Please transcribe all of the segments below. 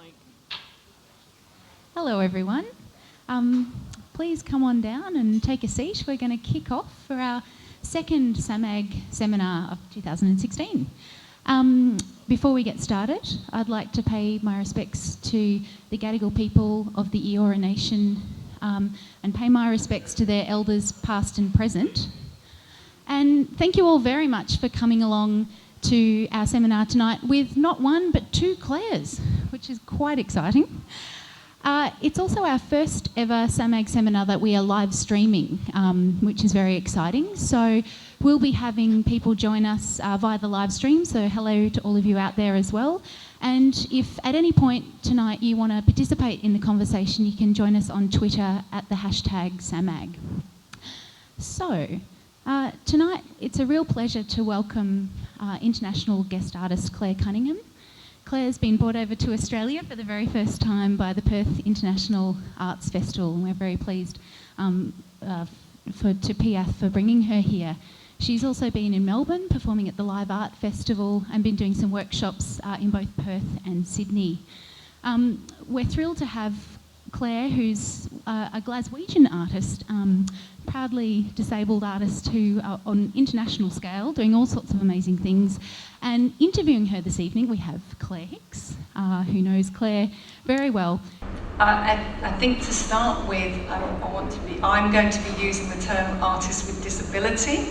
mic. Hello everyone. Please come on down and take a seat. We're going to kick off for our second SAMAG seminar of 2016. Before we get started, I'd like to pay my respects to the Gadigal people of the Eora Nation and pay my respects to their elders past and present. And thank you all very much for coming along to our seminar tonight with not one but two Claires, which is quite exciting. It's also our first ever SAMAG seminar that we are live streaming, which is very exciting. So we'll be having people join us via the live stream, so hello to all of you out there as well. And if at any point tonight you want to participate in the conversation, you can join us on Twitter at the hashtag SAMAG. So tonight it's a real pleasure to welcome international guest artist Claire Cunningham. Claire's been brought over to Australia for the very first time by the Perth International Arts Festival, and we're very pleased to PIAF for bringing her here. She's also been in Melbourne performing at the Live Art Festival and been doing some workshops in both Perth and Sydney. We're thrilled to have Claire, who's a Glaswegian artist, proudly disabled artist who are on international scale, doing all sorts of amazing things. And interviewing her this evening, we have Claire Hicks, who knows Claire very well. I think to start with, I'm going to be using the term artist with disability,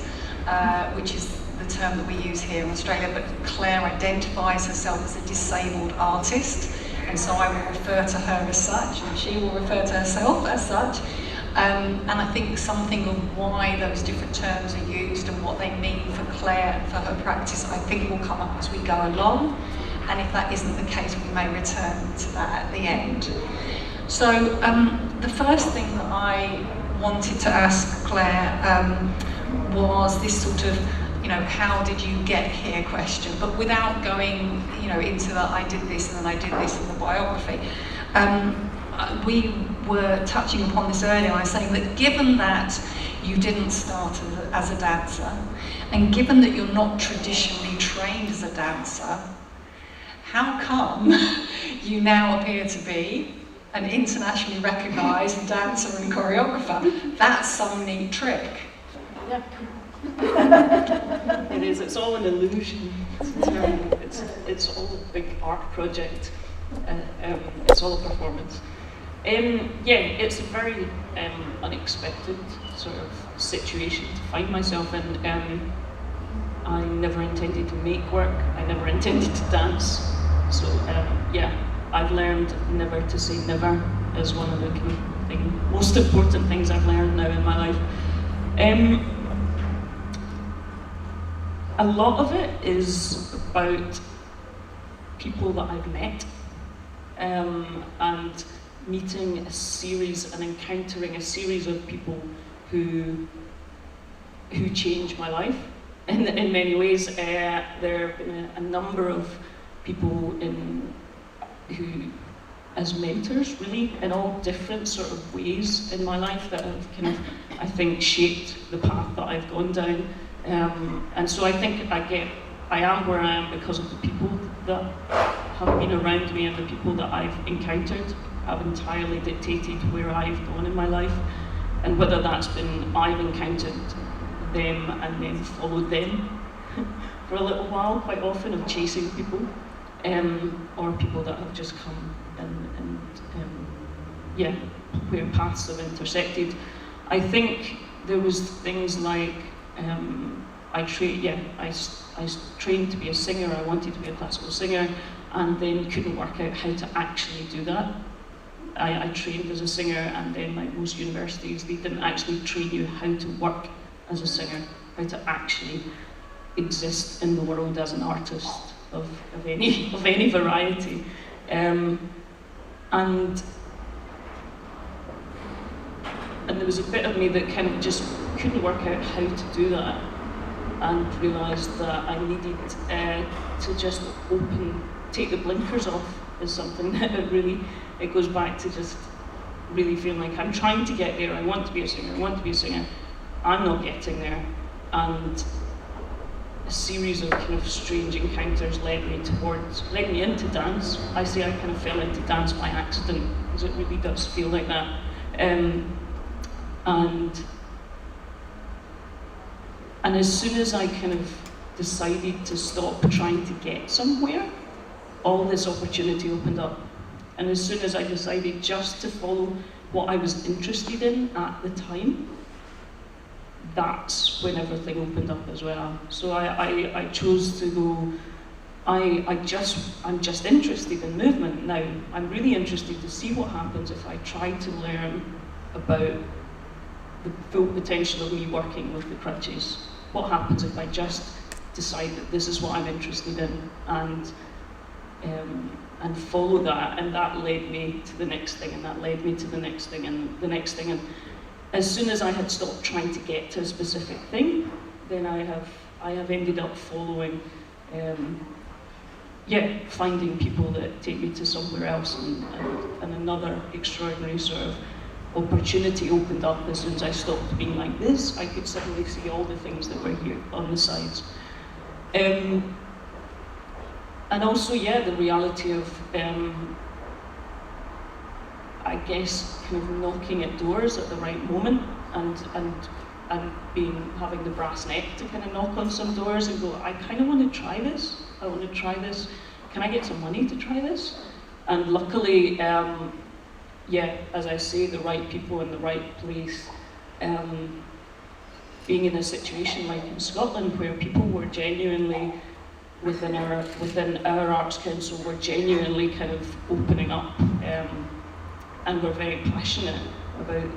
which is the term that we use here in Australia, but Claire identifies herself as a disabled artist, and so I will refer to her as such, and she will refer to herself as such. And I think something of why those different terms are used and what they mean for Claire and for her practice, I think will come up as we go along. And if that isn't the case, we may return to that at the end. So the first thing that I wanted to ask Claire was this sort of, how did you get here question, but without going, into the I did this and then I did this in the biography. We were touching upon this earlier. I was saying that given that you didn't start as a dancer, and given that you're not traditionally trained as a dancer, how come you now appear to be an internationally recognised dancer and choreographer? That's some neat trick. Yeah. It is. It's all an illusion. It's all a big art project. It's all a performance. It's a very unexpected sort of situation to find myself in. I never intended to make work. I never intended to dance. So I've learned never to say never as one of the most important things I've learned now in my life. A lot of it is about people that I've met and meeting a series and encountering a series of people who changed my life in many ways. There have been a number of people who, as mentors, really, in all different sort of ways in my life that have kind of, I think, shaped the path that I've gone down. And so I think I am where I am because of the people that have been around me, and the people that I've encountered have entirely dictated where I've gone in my life. And whether that's been I've encountered them and then followed them for a little while, quite often of chasing people, or people that have just come and where paths have intersected. I think there was things like I trained to be a singer. I wanted to be a classical singer, and then couldn't work out how to actually do that. I trained as a singer, and then, like most universities, they didn't actually train you how to work as a singer, how to actually exist in the world as an artist of any variety. And there was a bit of me that kind of just couldn't work out how to do that, and realised that I needed to just take the blinkers off is something that it goes back to just really feeling like I'm trying to get there. I want to be a singer, I'm not getting there. And a series of kind of strange encounters led me into dance. I say I kind of fell into dance by accident, because it really does feel like that. And as soon as I kind of decided to stop trying to get somewhere, all this opportunity opened up. And as soon as I decided just to follow what I was interested in at the time, that's when everything opened up as well. So I chose to go, I'm just interested in movement now. I'm really interested to see what happens if I try to learn about the full potential of me working with the crutches. What happens if I just decide that this is what I'm interested in, and follow that, and that led me to the next thing, and that led me to the next thing, and the next thing. And as soon as I had stopped trying to get to a specific thing, then I have ended up following, finding people that take me to somewhere else, and another extraordinary sort of opportunity opened up. As soon as I stopped being like this, I could suddenly see all the things that were here on the sides. And also, the reality of, I guess, kind of knocking at doors at the right moment, and having the brass neck to kind of knock on some doors and go, I kind of want to try this. I want to try this. Can I get some money to try this? And luckily, as I say, the right people in the right place. Being in a situation like in Scotland, where people were genuinely within our Arts Council, were genuinely kind of opening up, and were very passionate about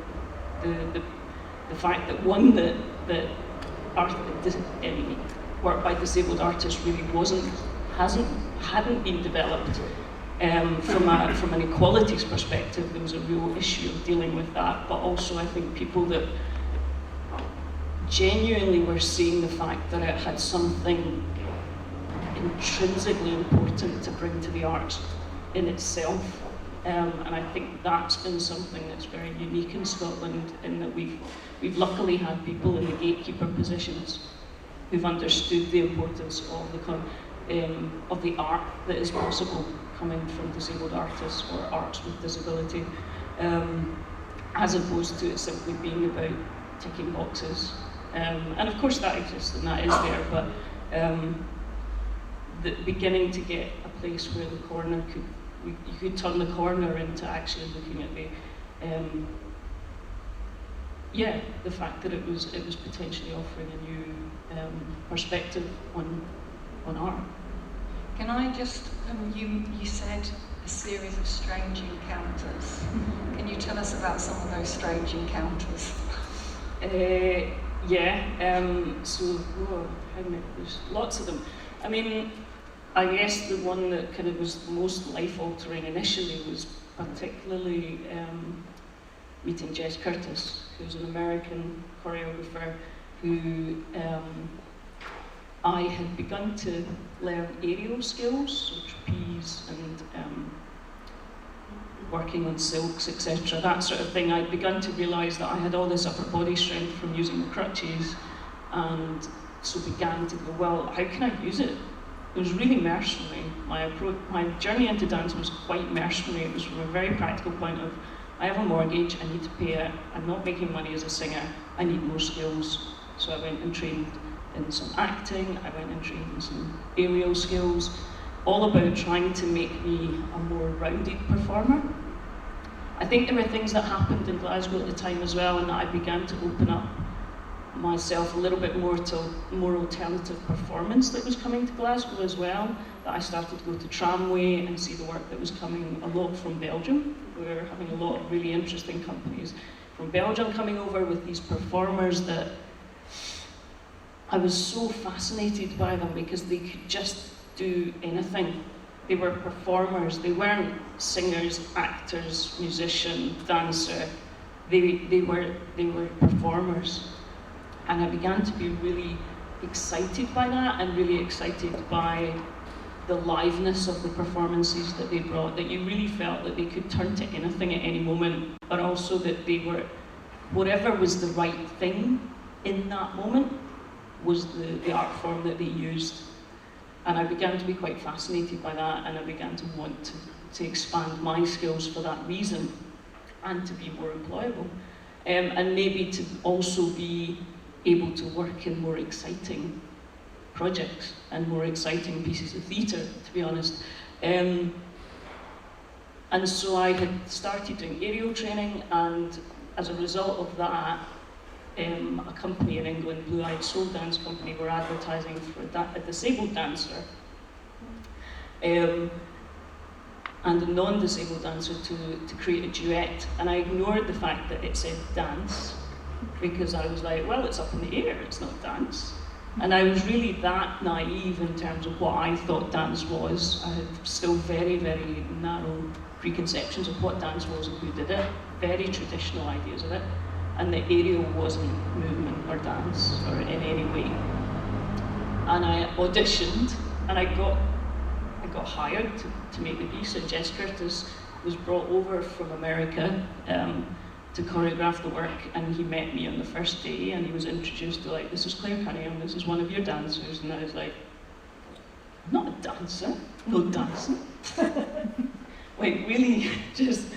the fact that work by disabled artists really hadn't been developed. From an equalities perspective, there was a real issue of dealing with that, but also I think people that genuinely were seeing the fact that it had something intrinsically important to bring to the arts in itself. And I think that's been something that's very unique in Scotland, in that we've luckily had people in the gatekeeper positions who've understood the importance of the art that is possible coming from disabled artists or arts with disability, as opposed to it simply being about ticking boxes. And of course that exists and that is there, but beginning to get a place where you could turn the corner into actually looking at the fact that it was potentially offering a new perspective on art. Can I just, you said a series of strange encounters. Can you tell us about some of those strange encounters? There's lots of them. I mean, I guess the one that kind of was most life-altering initially was particularly meeting Jess Curtis, who's an American choreographer who I had begun to learn aerial skills, so trapeze and working on silks, etc., that sort of thing. I'd begun to realise that I had all this upper body strength from using the crutches, and so began to go, well, how can I use it? It was really mercenary. My journey into dance was quite mercenary. It was from a very practical point of, I have a mortgage, I need to pay it, I'm not making money as a singer, I need more skills. So I went and trained in some acting, I went and trained in some aerial skills, all about trying to make me a more rounded performer. I think there were things that happened in Glasgow at the time as well, and that I began to open up myself a little bit more to more alternative performance that was coming to Glasgow as well, that I started to go to Tramway and see the work that was coming a lot from Belgium. We were having a lot of really interesting companies from Belgium coming over with these performers that I was so fascinated by them because they could just do anything. They were performers, they weren't singers, actors, musician, dancer. They were performers. And I began to be really excited by that, and really excited by the liveness of the performances that they brought, that you really felt that they could turn to anything at any moment, but also that they were, whatever was the right thing in that moment, was the art form that they used. And I began to be quite fascinated by that, and I began to want to expand my skills for that reason, and to be more employable. And maybe to also be able to work in more exciting projects and more exciting pieces of theatre, to be honest. And so I had started doing aerial training, and as a result of that, a company in England, Blue Eyed Soul Dance Company, were advertising for a disabled dancer and a non-disabled dancer to create a duet. And I ignored the fact that it said dance, because I was like, well, it's up in the air, it's not dance. And I was really that naive in terms of what I thought dance was. I had still very, very narrow preconceptions of what dance was and who did it, very traditional ideas of it. And the aerial wasn't movement or dance or in any way. And I auditioned, and I got hired to make the piece. And Jess Curtis was brought over from America to choreograph the work, and he met me on the first day, and he was introduced to, like, this is Claire Cunningham, this is one of your dancers. And I was like, I'm not a dancer, no dancing. Like, really, just,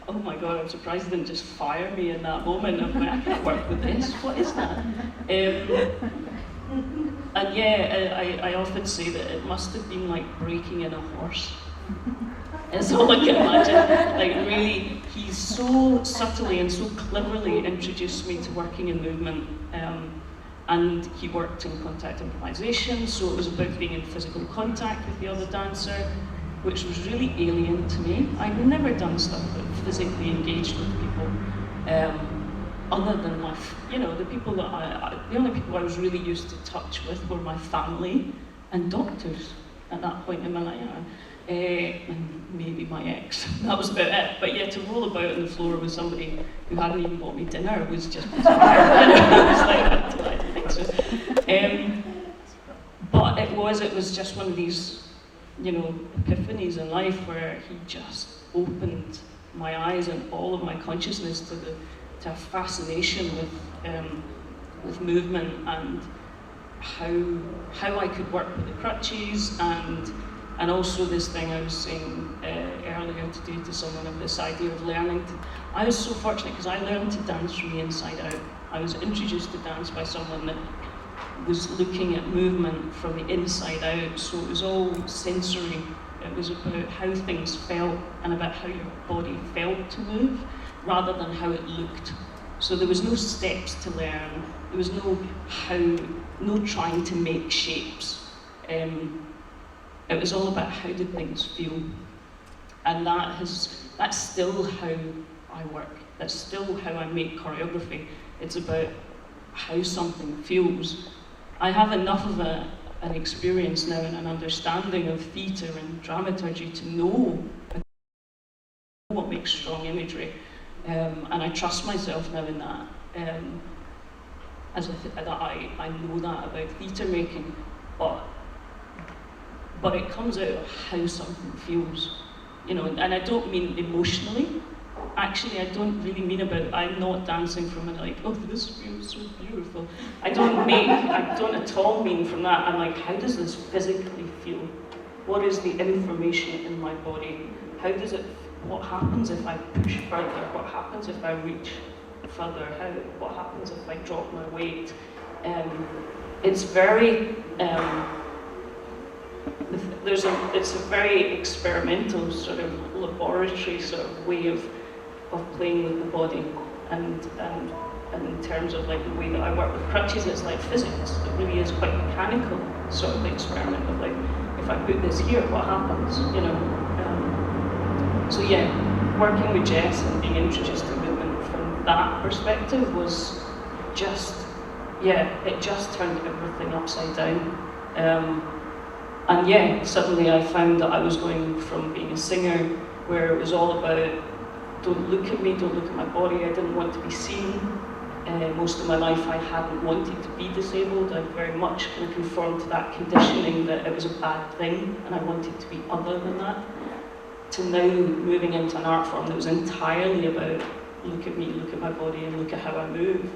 oh my God, I'm surprised they didn't just fire me in that moment. I'm like, I can't work with this, what is that? And yeah, I often say that it must have been like breaking in a horse. That's all I can imagine. Like, really, he so subtly and so cleverly introduced me to working in movement. And he worked in contact improvisation, so it was about being in physical contact with the other dancer, which was really alien to me. I'd never done stuff that physically engaged with people, other than the people that the only people I was really used to touch with were my family and doctors at that point in my life, and maybe my ex. That was about it. But yeah, to roll about on the floor with somebody who hadn't even bought me dinner was just bizarre. I was like, I didn't think so. But it was just one of these, epiphanies in life where he just opened my eyes and all of my consciousness to a fascination with movement, and how I could work with the crutches, and also this thing I was saying earlier today to someone of this idea of learning. I was so fortunate because I learned to dance from the inside out. I was introduced to dance by someone that was looking at movement from the inside out, so it was all sensory. It was about how things felt and about how your body felt to move, rather than how it looked. So there was no steps to learn. There was no trying to make shapes. It was all about how did things feel, and that's still how I work. That's still how I make choreography. It's about how something feels. I have enough of an experience now and an understanding of theatre and dramaturgy to know what makes strong imagery, and I trust myself now in that. I know that about theatre making, but it comes out of how something feels, and I don't mean emotionally. Actually, I don't really mean I'm not dancing from it like, oh, this feels so beautiful. I don't at all mean from that. I'm like, how does this physically feel? What is the information in my body? What happens if I push further? What happens if I reach further? What happens if I drop my weight? It's very, it's a very experimental sort of laboratory sort of way of playing with the body, and in terms of like the way that I work with crutches, it's like physics. It really is quite mechanical sort of experiment of like, if I put this here, what happens? So yeah, working with Jess and being introduced to movement from that perspective was just, it just turned everything upside down. And yeah, suddenly I found that I was going from being a singer, where it was all about, don't look at me, don't look at my body, I didn't want to be seen. Most of my life I hadn't wanted to be disabled. I very much kind of conformed to that conditioning that it was a bad thing, and I wanted to be other than that. To now moving into an art form that was entirely about, look at me, look at my body, and look at how I move.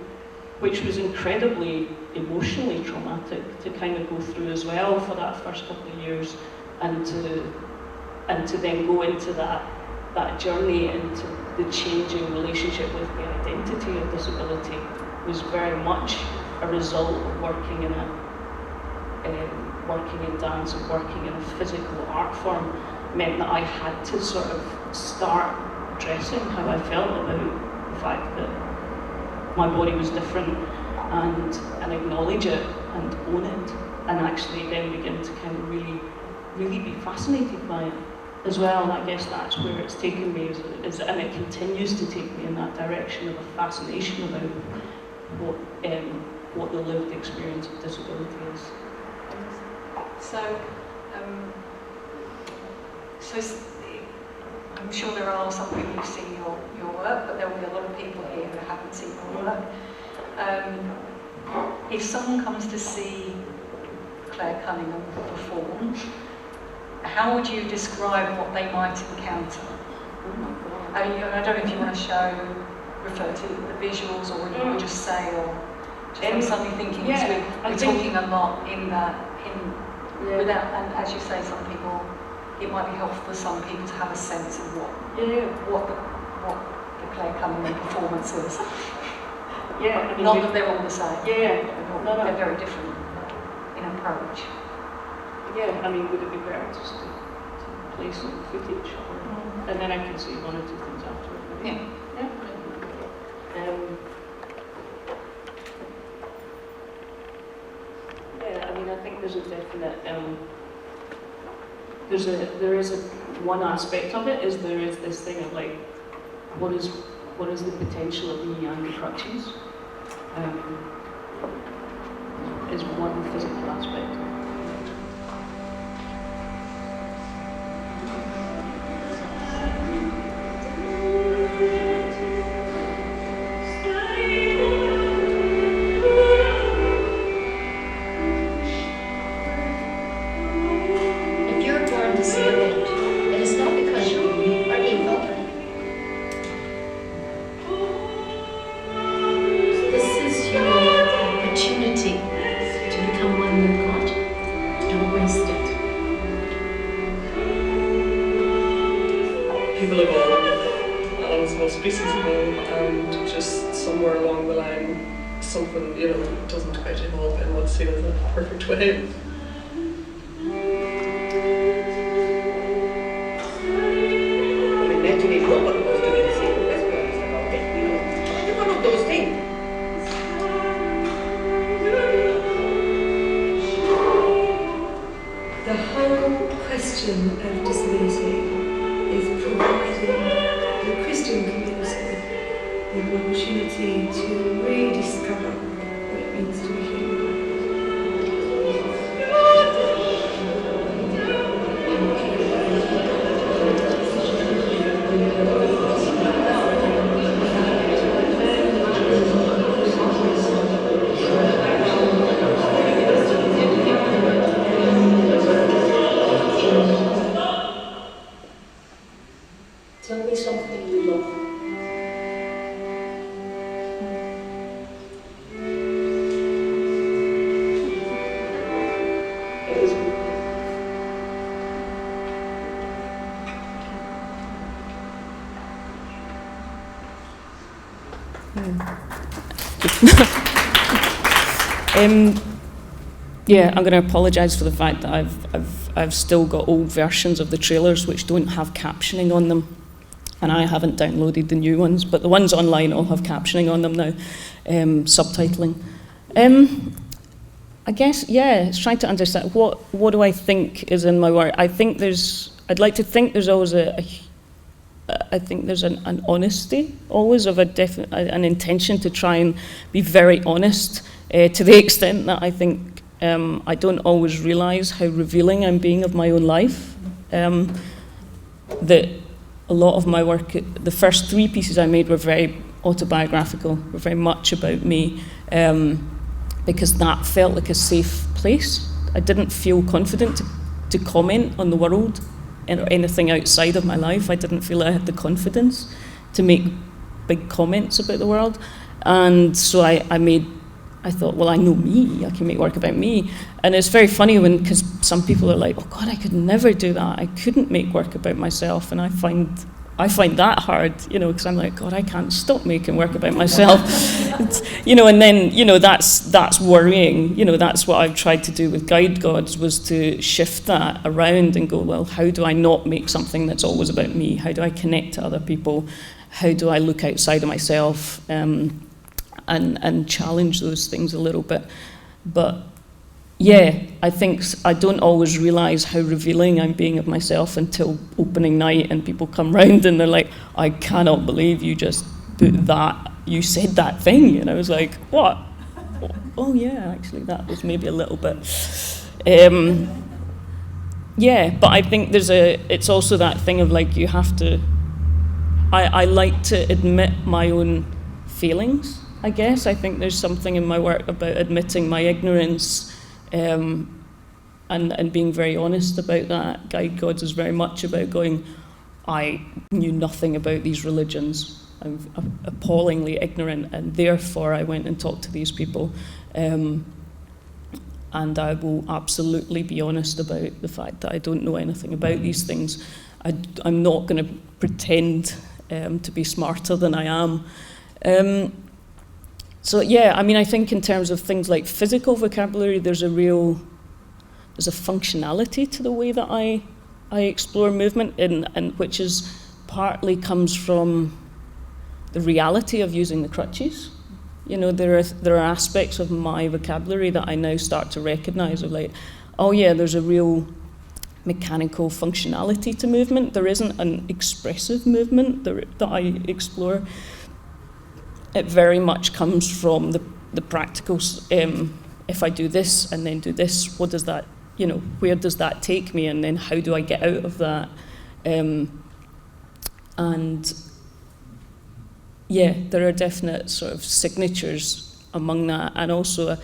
which was incredibly emotionally traumatic to kind of go through as well for that first couple of years, and to then go into that journey into the changing relationship with the identity of disability was very much a result of working in dance and working in a physical art form. Meant that I had to sort of start addressing how I felt about the fact that my body was different, and acknowledge it and own it, and actually then begin to kind of really be fascinated by it as well. And I guess that's where it's taken me, and it continues to take me in that direction of a fascination about what the lived experience of disability is. So I'm sure there are some people who've seen your work, but there will be a lot of people here who haven't seen your work. If someone comes to see Claire Cunningham perform, how would you describe what they might encounter? Oh my God. I don't know if you want to refer to the visuals, or you would just say, or just I'm suddenly thinking, we're talking a lot without, and as you say, some people, it might be helpful for some people to have a sense of what the Claire Cunningham performance is. Yeah, not that they're all the same. Yeah, they're very different in approach. Yeah, I mean, would it be better just to play some footage, and then I can see one or two things afterwards? Yeah. Yeah, I mean, I think there's a definite, there is one aspect of it, there is this thing of like, what is the potential of me and the crutches, is one physical aspect. People evolve, animals evolve, species evolve, and just somewhere along the line, something, doesn't quite evolve in what's seen as a perfect way. Mentally, nobody was doing the same. Let's be honest about it. It's one of those things. The whole question of disability is providing the Christian community with an opportunity to rediscover what it means to be human. Tell me something you love. It is yeah, I'm going to apologise for the fact that I've still got old versions of the trailers which don't have captioning on them, and I haven't downloaded the new ones, but the ones online all have captioning on them now, subtitling. I guess, yeah, it's trying to understand what do I think is in my work. I'd like to think there's always I think there's an honesty always of an intention to try and be very honest, to the extent that I think I don't always realise how revealing I'm being of my own life. That a lot of my work, the first 3 pieces I made were very autobiographical, were very much about me, because that felt like a safe place. I didn't feel confident to comment on the world or anything outside of my life. I didn't feel I had the confidence to make big comments about the world. And so I made I thought, well, I know me, I can make work about me. And it's very funny because some people are like, oh God, I could never do that. I couldn't make work about myself. And I find that hard, because I'm like, God, I can't stop making work about myself. And then, that's worrying. That's what I've tried to do with Guide Gods, was to shift that around and go, well, how do I not make something that's always about me? How do I connect to other people? How do I look outside of myself? And challenge those things a little bit. But yeah, I think I don't always realise how revealing I'm being of myself until opening night and people come round and they're like, I cannot believe you just put that, you said that thing. And I was like, what? Oh yeah, actually that was maybe a little bit. Yeah, but I think it's also that thing of like, you have to, I like to admit my own feelings. I guess I think there's something in my work about admitting my ignorance and being very honest about that. Guide Gods is very much about going, I knew nothing about these religions. I'm appallingly ignorant, and therefore I went and talked to these people. And I will absolutely be honest about the fact that I don't know anything about these things. I'm not going to pretend to be smarter than I am. So yeah, I mean, I think in terms of things like physical vocabulary, there's a functionality to the way that I explore movement, and which is partly comes from the reality of using the crutches. There are aspects of my vocabulary that I now start to recognise of like, oh yeah, there's a real mechanical functionality to movement. There isn't an expressive movement that I explore. It very much comes from the practical, if I do this and then do this, what does that, where does that take me, and then how do I get out of that? And yeah, there are definite sort of signatures among that, and also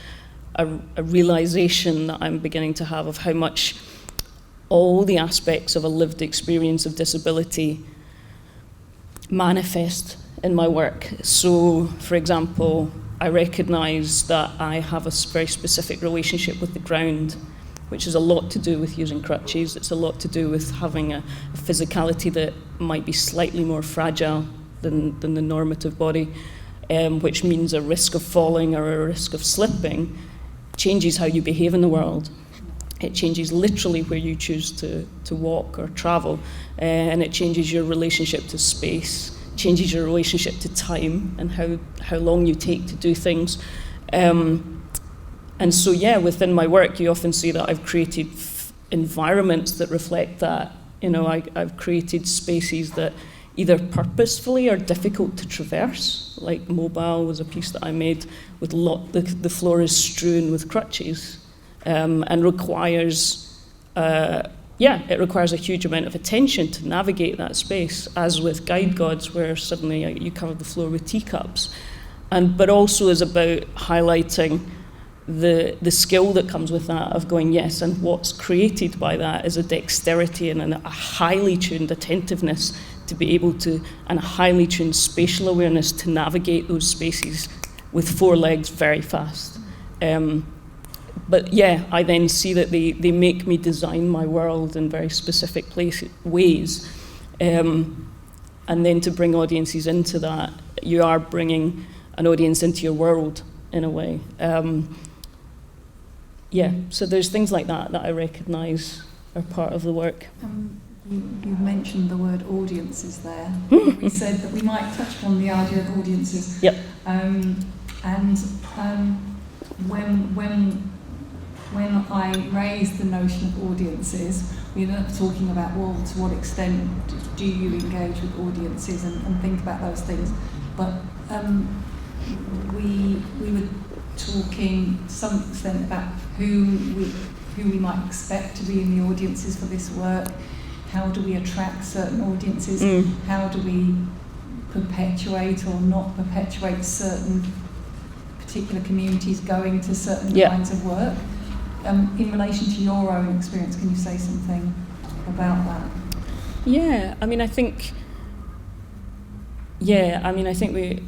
a realisation that I'm beginning to have of how much all the aspects of a lived experience of disability manifest in my work. So, for example, I recognise that I have a very specific relationship with the ground, which is a lot to do with using crutches. It's a lot to do with having a physicality that might be slightly more fragile than the normative body, which means a risk of falling or a risk of slipping changes how you behave in the world. It changes literally where you choose to walk or travel, and it changes your relationship to space, changes your relationship to time and how long you take to do things. And so, yeah, within my work, you often see that I've created environments that reflect that. I've created spaces that either purposefully are difficult to traverse, like Mobile was a piece that I made with the floor is strewn with crutches, and requires it requires a huge amount of attention to navigate that space, as with Guide Gods, where suddenly you cover the floor with teacups. But also is about highlighting the skill that comes with that, of going, yes, and what's created by that is a dexterity and a highly tuned attentiveness to be able to, and a highly tuned spatial awareness to navigate those spaces with 4 legs very fast. But yeah, I then see that they make me design my world in very specific ways. And then to bring audiences into that, you are bringing an audience into your world in a way. So there's things like that I recognise are part of the work. You mentioned the word audiences there. We said that we might touch on the idea of audiences. Yep. When I raised the notion of audiences, we were talking about, well, to what extent do you engage with audiences and think about those things. But we were talking to some extent about who we might expect to be in the audiences for this work. How do we attract certain audiences? How do we perpetuate or not perpetuate certain particular communities going to certain kinds of work? In relation to your own experience, can you say something about that? Yeah, I think we,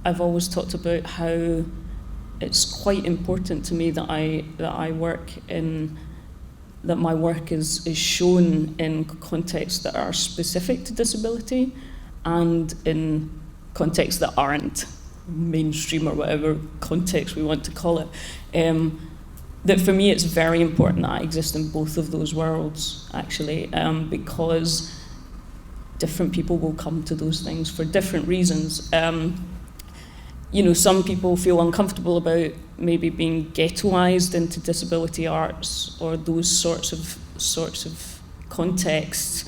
I've always talked about how it's quite important to me that I work in, that my work is shown in contexts that are specific to disability and in contexts that aren't mainstream, or whatever context we want to call it. That for me it's very important that I exist in both of those worlds, actually, because different people will come to those things for different reasons. Some people feel uncomfortable about maybe being ghettoized into disability arts or those sorts of contexts,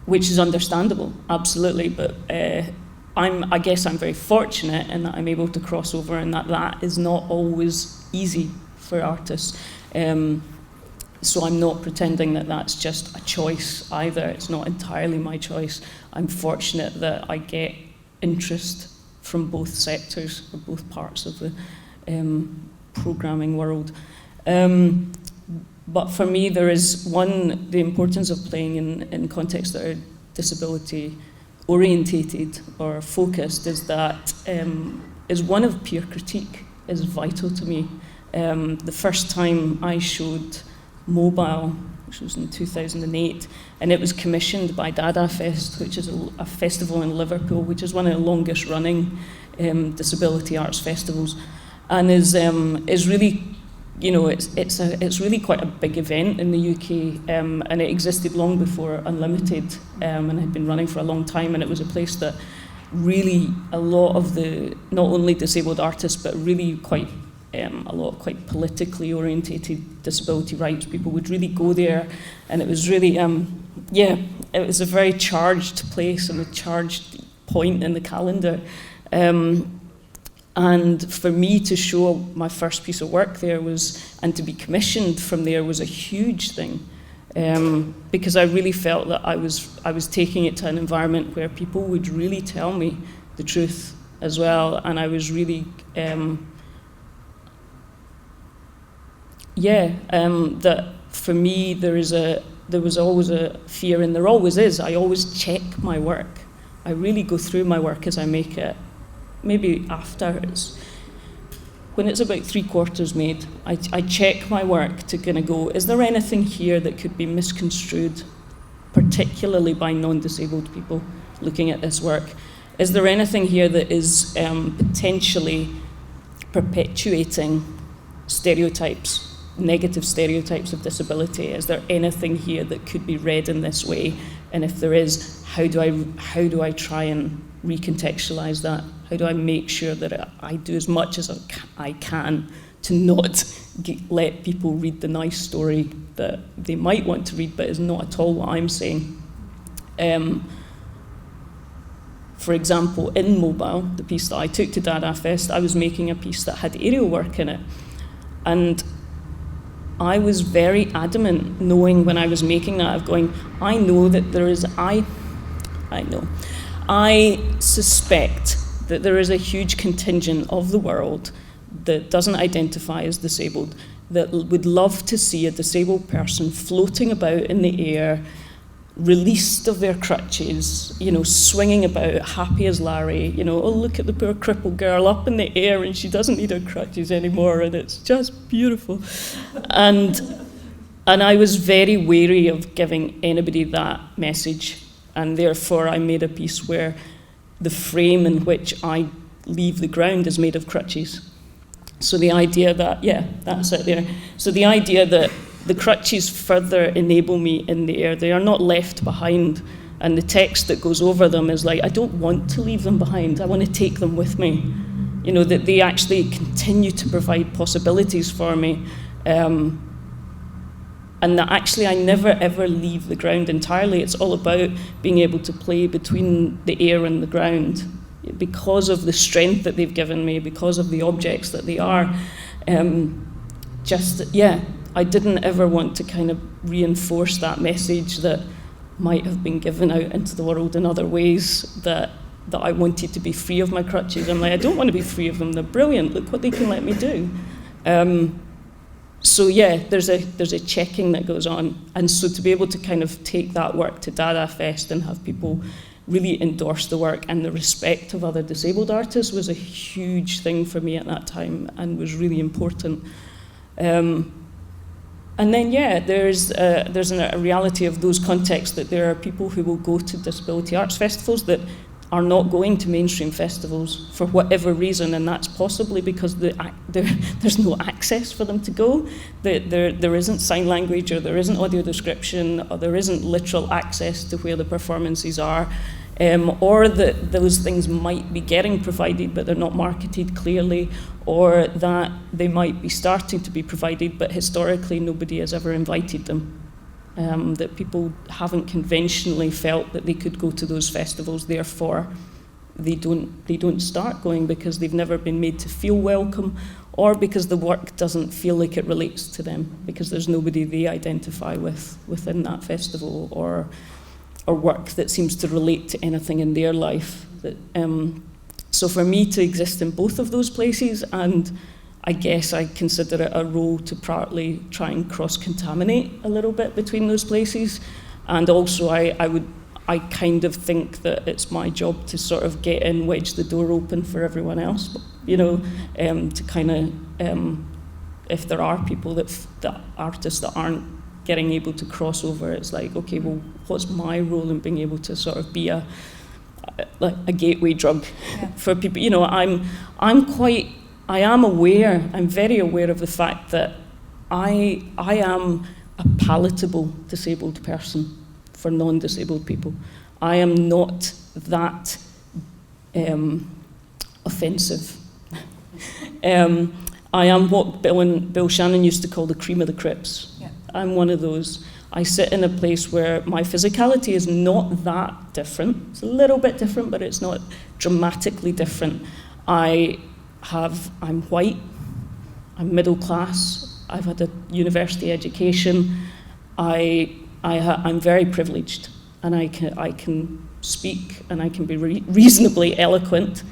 which is understandable, absolutely. But I guess I'm very fortunate in that I'm able to cross over, and that is not always easy for artists. So I'm not pretending that that's just a choice either. It's not entirely my choice. I'm fortunate that I get interest from both sectors, or both parts of the programming world. But for me, there is the importance of playing in contexts that are disability orientated or focused is one of peer critique is vital to me. The first time I showed Mobile, which was in 2008, and it was commissioned by Dada Fest, which is a festival in Liverpool, which is one of the longest running disability arts festivals, and is really, it's really quite a big event in the UK, and it existed long before Unlimited, and had been running for a long time, and it was a place that really a lot of the not only disabled artists but really quite a lot of quite politically orientated disability rights people would really go there, and it was really it was a very charged place and a charged point in the calendar, and for me to show my first piece of work there and to be commissioned from there was a huge thing, because I really felt that I was taking it to an environment where people would really tell me the truth as well, and I was really that for me there was always a fear, and there always is. I always check my work. I really go through my work as I make it. Maybe when it's about 3/4 made, I check my work to kind of go, is there anything here that could be misconstrued, particularly by non-disabled people looking at this work? Is there anything here that is potentially perpetuating stereotypes, negative stereotypes of disability? Is there anything here that could be read in this way? And if there is, how do I try and recontextualize that? How do I make sure that I do as much as I can to not let people read the nice story that they might want to read, but is not at all what I'm saying? For example, in Mobile, the piece that I took to Dada Fest, I was making a piece that had aerial work in it. And I was very adamant, knowing when I was making that, of going, I know that there is, I suspect that there is a huge contingent of the world that doesn't identify as disabled, that would love to see a disabled person floating about in the air, released of their crutches, swinging about, happy as Larry, oh, look at the poor crippled girl up in the air and she doesn't need her crutches anymore, and it's just beautiful. And I was very wary of giving anybody that message, and therefore I made a piece where the frame in which I leave the ground is made of crutches. So the idea that, that's it there. So the idea that the crutches further enable me in the air. They are not left behind. And the text that goes over them is like, I don't want to leave them behind. I want to take them with me. That they actually continue to provide possibilities for me. And that actually I never ever leave the ground entirely. It's all about being able to play between the air and the ground because of the strength that they've given me, because of the objects that they are. I didn't ever want to kind of reinforce that message that might have been given out into the world in other ways, that I wanted to be free of my crutches. I'm like, I don't want to be free of them. They're brilliant. Look what they can let me do. There's a checking that goes on. And so to be able to kind of take that work to Dada Fest and have people really endorsed the work, and the respect of other disabled artists was a huge thing for me at that time and was really important. And then, there's a reality of those contexts that there are people who will go to disability arts festivals that are not going to mainstream festivals for whatever reason, and that's possibly because there's no access for them to go. There isn't sign language, or there isn't audio description, or there isn't literal access to where the performances are, or that those things might be getting provided but they're not marketed clearly, or that they might be starting to be provided but historically nobody has ever invited them. That people haven't conventionally felt that they could go to those festivals, therefore they don't start going because they've never been made to feel welcome, or because the work doesn't feel like it relates to them, because there's nobody they identify with within that festival, or work that seems to relate to anything in their life. So for me to exist in both of those places, and I guess I consider it a role to partly try and cross-contaminate a little bit between those places. And also I kind of think that it's my job to sort of get in, wedge the door open for everyone else, to kind of, if there are people that artists that aren't getting able to cross over, it's like, okay, well, what's my role in being able to sort of be a gateway drug for people? I'm very aware of the fact that I am a palatable disabled person for non-disabled people. I am not that offensive. I am what Bill Shannon used to call the cream of the crips. Yeah. I'm one of those. I sit in a place where my physicality is not that different. It's a little bit different, but it's not dramatically different. I'm white, I'm middle class, I've had a university education, I'm very privileged, and I can speak and I can be reasonably eloquent.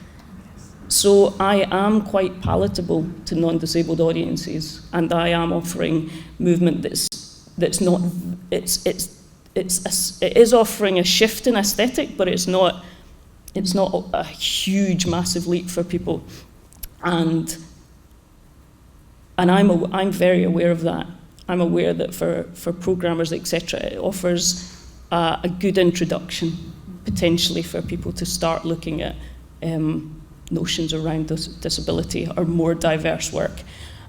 So I am quite palatable to non-disabled audiences, and I am offering movement it is offering a shift in aesthetic, but it's not a huge, massive leap for people. And I'm very aware of that. I'm aware that for programmers, etc., it offers a good introduction, potentially, for people to start looking at notions around disability or more diverse work.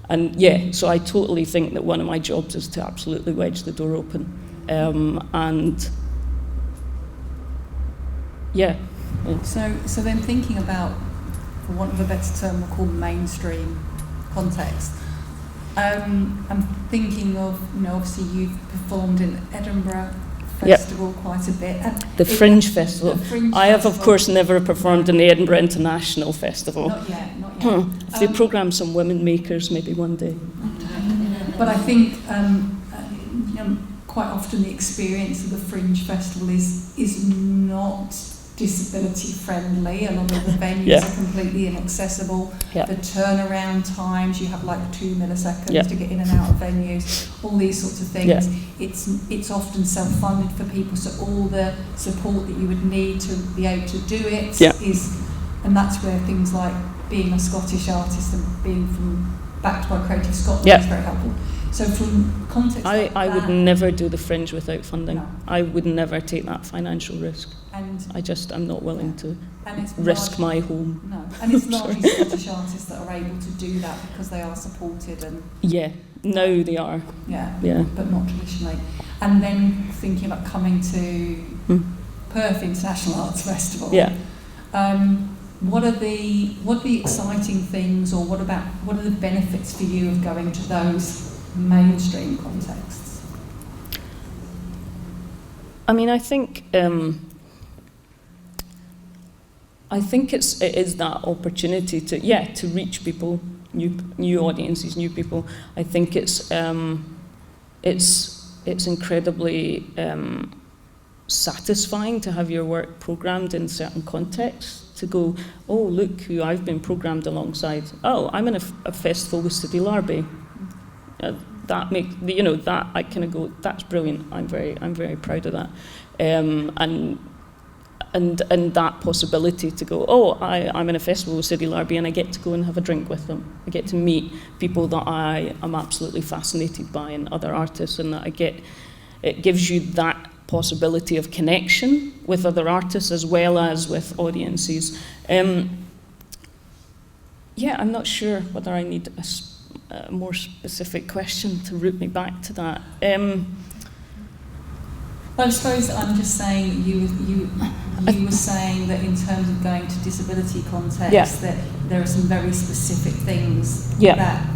And so I totally think that one of my jobs is to absolutely wedge the door open. So then thinking about, for want of a better term, we'll call mainstream context. I'm thinking of, obviously you've performed in Edinburgh Festival quite a bit. The Fringe Festival. I have, of course, never performed in the Edinburgh International Festival. Not yet. If they programme some women makers, maybe one day. But I think quite often the experience of the Fringe Festival is not disability friendly. A lot of the venues are completely inaccessible. The turnaround times, you have like 2 milliseconds to get in and out of venues, all these sorts of things. It's often self-funded for people, so all the support that you would need to be able to do it is, and that's where things like being a Scottish artist and being backed by Creative Scotland is very helpful. So from context I would never do the Fringe without funding. No. I would never take that financial risk. And I'm not willing to risk my home. No, and it's largely Scottish artists that are able to do that because they are supported and... Now they are. But not traditionally. And then thinking about coming to Perth International Arts Festival. What are the exciting things, or what are the benefits for you of going to those mainstream contexts? I mean, I think it is that opportunity to reach people, new audiences, new people. I think it's incredibly satisfying to have your work programmed in certain contexts. To go, oh, look who I've been programmed alongside. Oh, I'm in a festival with City Larby. That I kind of go, that's brilliant. I'm very proud of that. And and that possibility to go, oh, I'm in a festival with City Larby and I get to go and have a drink with them. I get to meet people that I am absolutely fascinated by and other artists, and that it gives you that possibility of connection with other artists as well as with audiences. Yeah, I'm not sure whether I need a more specific question to route me back to that. I suppose I'm just saying you were saying that in terms of going to disability context, that there are some very specific things that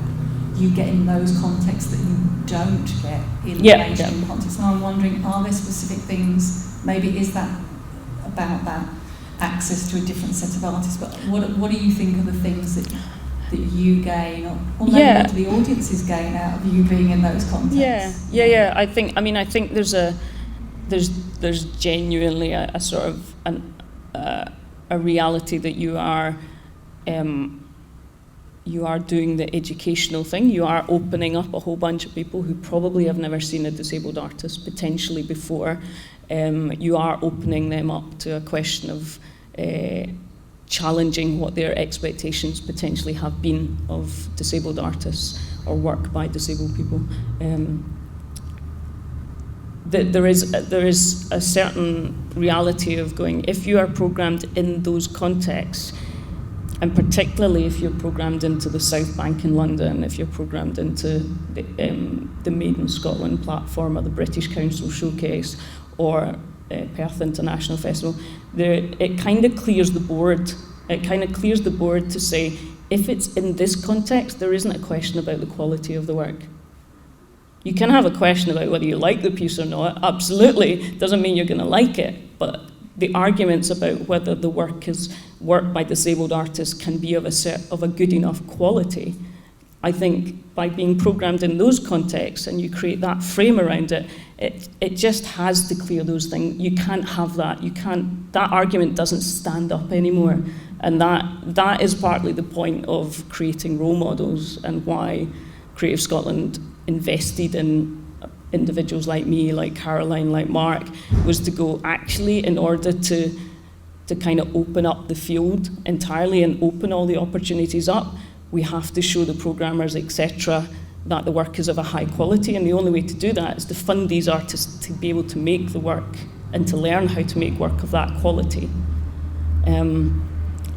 you get in those contexts that you don't get in the mainstream context. And I'm wondering, are there specific things? Maybe is that about that access to a different set of artists? But what do you think are the things that you gain, or maybe what do the audiences gain out of you being in those contexts? Yeah. I think there's genuinely a sort of a reality that you are doing the educational thing. You are opening up a whole bunch of people who probably have never seen a disabled artist potentially before. You are opening them up to a question of challenging what their expectations potentially have been of disabled artists or work by disabled people. There is a certain reality of going, if you are programmed in those contexts, and particularly if you're programmed into the South Bank in London, if you're programmed into the Made in Scotland platform or the British Council Showcase or Perth International Festival, it kind of clears the board. It kind of clears the board to say, if it's in this context, there isn't a question about the quality of the work. You can have a question about whether you like the piece or not, absolutely. Doesn't mean you're going to like it, but the arguments about whether the work by disabled artists can be of a good enough quality, I think by being programmed in those contexts and you create that frame around it, it just has to clear those things. You can't have that. That argument doesn't stand up anymore. And that is partly the point of creating role models and why Creative Scotland invested in individuals like me, like Caroline, like Mark, was to go, actually, in order to kind of open up the field entirely and open all the opportunities up, we have to show the programmers, etc., that the work is of a high quality, and the only way to do that is to fund these artists to be able to make the work and to learn how to make work of that quality. And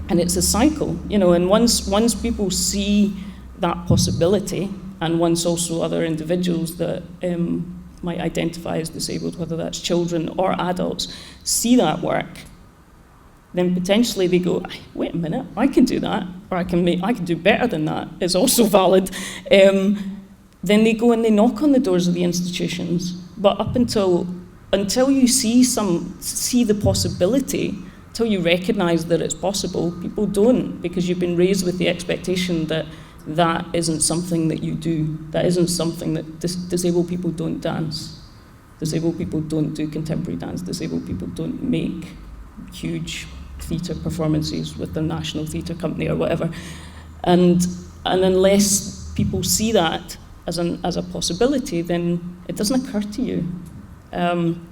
it's a cycle, and once people see that possibility, and once also other individuals that might identify as disabled, whether that's children or adults, see that work, then potentially they go, wait a minute, I can do that, or I can do better than that, is also valid. Then they go and they knock on the doors of the institutions. But up until you see the possibility, until you recognise that it's possible, people don't, because you've been raised with the expectation that isn't something that you do. That isn't something that disabled people don't dance. Disabled people don't do contemporary dance. Disabled people don't make huge theatre performances with the National Theatre Company or whatever. And unless people see that as a possibility, then it doesn't occur to you. And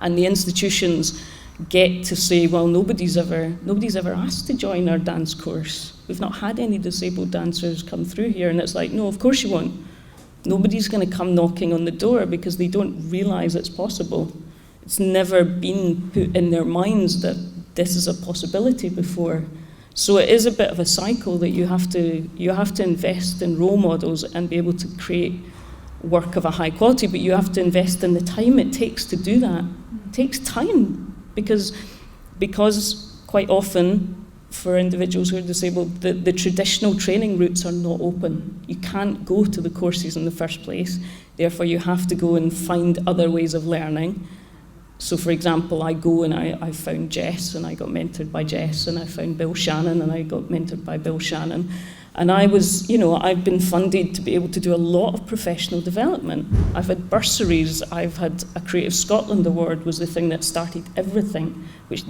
the institutions get to say, well, nobody's ever asked to join our dance course. We've not had any disabled dancers come through here. And it's like, no, of course you won't. Nobody's going to come knocking on the door because they don't realise it's possible. It's never been put in their minds that this is a possibility before. So it is a bit of a cycle that you have to invest in role models and be able to create work of a high quality, but you have to invest in the time it takes to do that. It takes time. Because quite often, for individuals who are disabled, the traditional training routes are not open. You can't go to the courses in the first place. Therefore, you have to go and find other ways of learning. So, for example, I go and I found Jess, and I got mentored by Jess, and I found Bill Shannon, and I got mentored by Bill Shannon. And I've been funded to be able to do a lot of professional development. I've had bursaries, I've had a Creative Scotland Award was the thing that started everything, which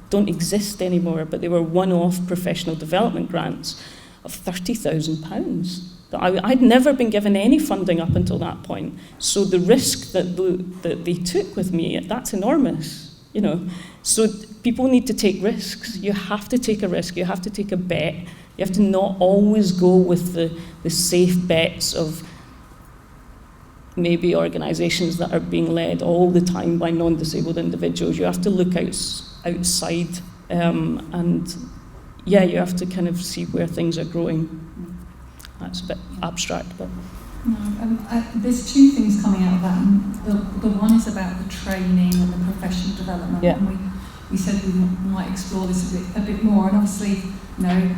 don't exist anymore, but they were one-off professional development grants of £30,000. I'd never been given any funding up until that point. So the risk that they took with me, that's enormous. you know. So people need to take risks. You have to take a risk. You have to take a bet. You have to not always go with the safe bets of maybe organisations that are being led all the time by non-disabled individuals. You have to look outside and yeah, you have to kind of see where things are growing. That's a bit abstract, but... No, there's two things coming out of that. And the one is about the training and the professional development. Yeah. And we said we might explore this a bit more. And obviously, you know,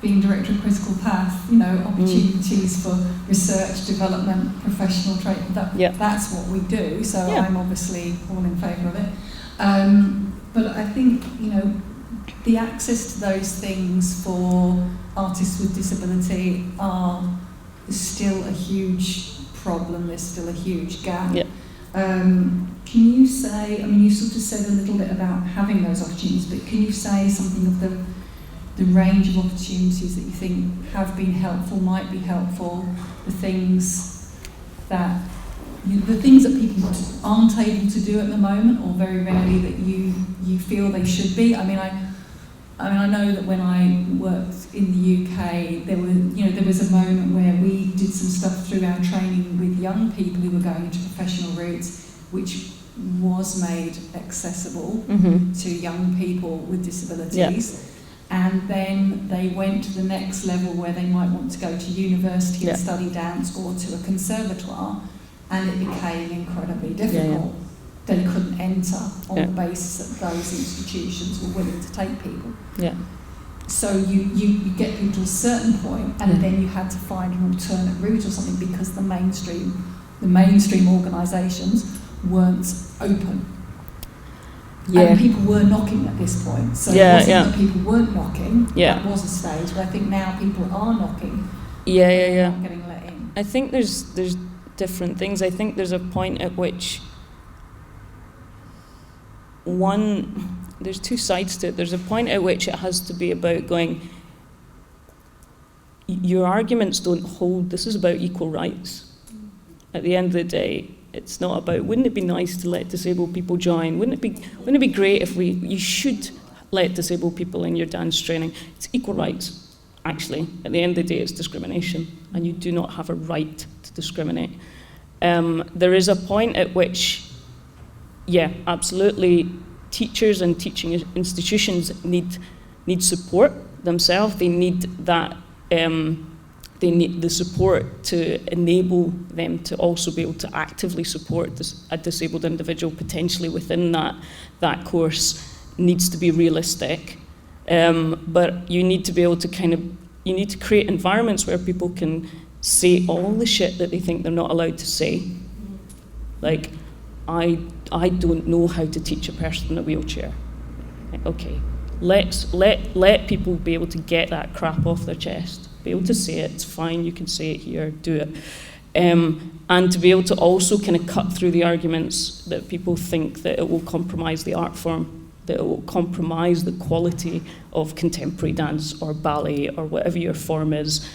being director of Critical Path, you know, opportunities for research, development, professional training. That's what we do. So I'm obviously all in favour of it. But I think, you know, the access to those things for artists with disability is still a huge problem. There's still a huge gap. Yeah. Can you say, I mean, you sort of said a little bit about having those opportunities, but can you say something of the range of opportunities that you think have been helpful, might be helpful, the things that people aren't able to do at the moment, or very rarely that you feel they should be? I mean, I know that when I worked in the UK, there was a moment where we did some stuff through our training with young people who were going into professional routes, which was made accessible to young people with disabilities. Yeah. And then they went to the next level where they might want to go to university and study dance, or to a conservatoire, and it became incredibly difficult. They couldn't enter on the basis that those institutions were willing to take people. Yeah. So you get people to a certain point, and then you had to find an alternate route or something, because the mainstream organisations weren't open. Yeah. And people were knocking at this point. So it wasn't that people weren't knocking, that was a stage, but I think now people are knocking. Not getting let in. I think there's different things. I think there's a point at which there's two sides to it. There's a point at which it has to be about going, your arguments don't hold, this is about equal rights. At the end of the day, it's not about, wouldn't it be nice to let disabled people join? Wouldn't it be great if you should let disabled people in your dance training? It's equal rights, actually. At the end of the day, it's discrimination, and you do not have a right to discriminate. There is a point at which, absolutely, teachers and teaching institutions need support themselves. They need that. They need the support to enable them to also be able to actively support a disabled individual potentially within that course. Needs to be realistic, but you need to be able to you need to create environments where people can say all the shit that they think they're not allowed to say. Like, I don't know how to teach a person in a wheelchair. Okay, let people be able to get that crap off their chest. Be able to say it, it's fine, you can say it here, do it. And to be able to also kind of cut through the arguments that people think that it will compromise the art form, that it will compromise the quality of contemporary dance or ballet or whatever your form is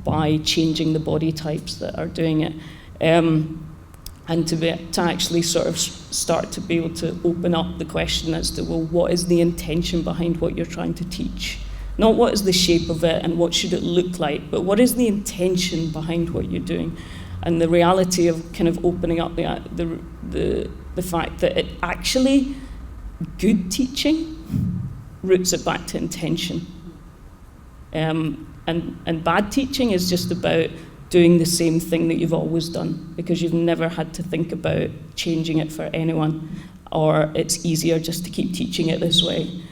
by changing the body types that are doing it. And to actually sort of start to be able to open up the question as to, well, what is the intention behind what you're trying to teach? Not what is the shape of it and what should it look like, but what is the intention behind what you're doing? And the reality of kind of opening up the fact that it actually, good teaching roots it back to intention. And bad teaching is just about doing the same thing that you've always done, because you've never had to think about changing it for anyone, or it's easier just to keep teaching it this way.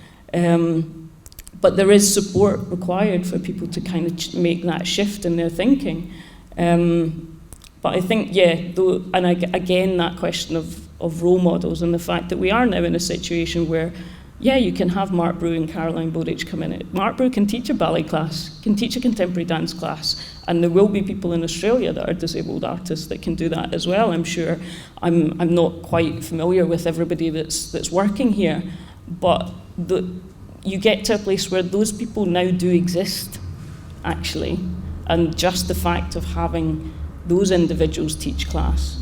But there is support required for people to kind of make that shift in their thinking. But I think, again, that question of role models and the fact that we are now in a situation where, you can have Mark Brew and Caroline Bowditch come in. Mark Brew can teach a ballet class, can teach a contemporary dance class, and there will be people in Australia that are disabled artists that can do that as well, I'm sure. I'm not quite familiar with everybody that's working here, but you get to a place where those people now do exist, actually, and just the fact of having those individuals teach class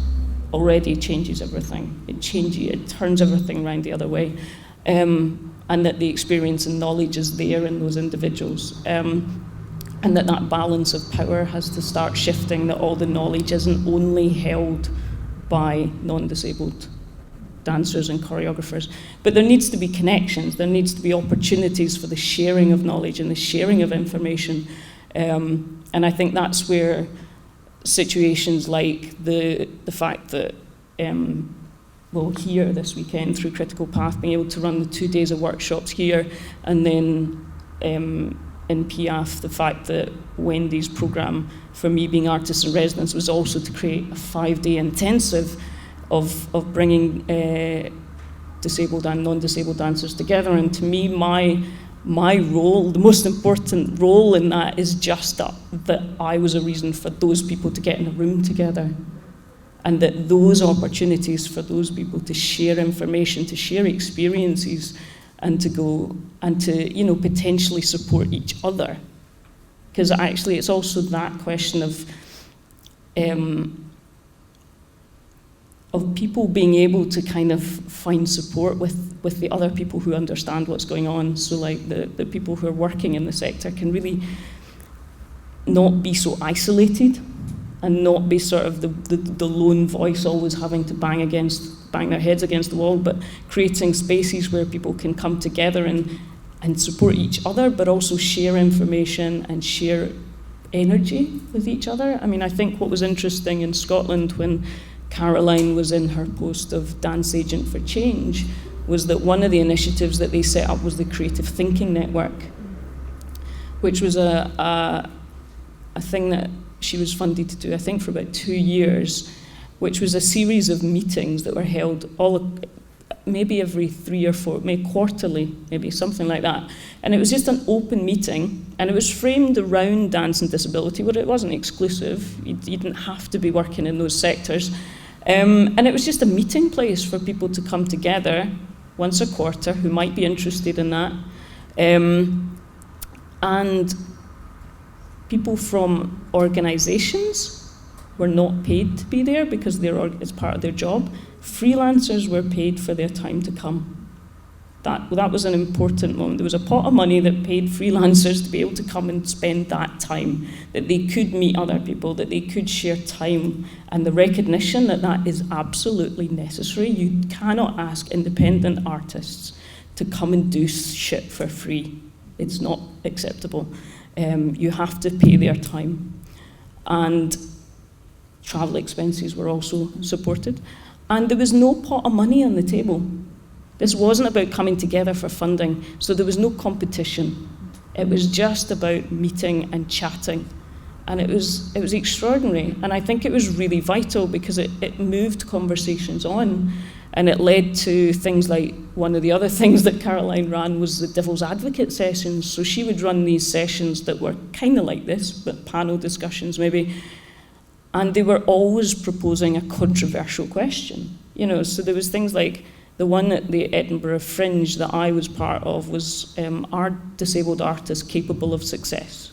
already changes everything. It turns everything around the other way. And that the experience and knowledge is there in those individuals. And that balance of power has to start shifting, that all the knowledge isn't only held by non-disabled dancers and choreographers. But there needs to be connections, there needs to be opportunities for the sharing of knowledge and the sharing of information. And I think that's where situations like the fact that, here this weekend through Critical Path, being able to run the 2 days of workshops here, and then in PIAF, the fact that Wendy's programme for me being artist in residence was also to create a 5-day intensive of bringing disabled and non-disabled dancers together. And to me, my role, the most important role in that is just that I was a reason for those people to get in a room together, and that those opportunities for those people to share information, to share experiences, and to go and to potentially support each other. Because actually it's also that question of people being able to kind of find support with the other people who understand what's going on. So like the people who are working in the sector can really not be so isolated and not be sort of the lone voice always having to bang their heads against the wall, but creating spaces where people can come together and support each other, but also share information and share energy with each other. I mean, I think what was interesting in Scotland when Caroline was in her post of Dance Agent for Change was that one of the initiatives that they set up was the Creative Thinking Network, which was a thing that she was funded to do, I think, for about 2 years, which was a series of meetings that were held maybe every 3 or 4, maybe quarterly, maybe something like that. And it was just an open meeting, and it was framed around dance and disability, but it wasn't exclusive. You didn't have to be working in those sectors. And it was just a meeting place for people to come together once a quarter who might be interested in that. And people from organisations were not paid to be there because it's part of their job. Freelancers were paid for their time to come. That was an important moment. There was a pot of money that paid freelancers to be able to come and spend that time, that they could meet other people, that they could share time, and the recognition that that is absolutely necessary. You cannot ask independent artists to come and do shit for free. It's not acceptable. You have to pay their time. And travel expenses were also supported. And there was no pot of money on the table. This wasn't about coming together for funding, so there was no competition. It was just about meeting and chatting. And it was extraordinary. And I think it was really vital because it moved conversations on. And it led to things like, one of the other things that Caroline ran was the Devil's Advocate sessions. So she would run these sessions that were kind of like this, but panel discussions maybe. And they were always proposing a controversial question. So there was things like, the one at the Edinburgh Fringe that I was part of was, are disabled artists capable of success?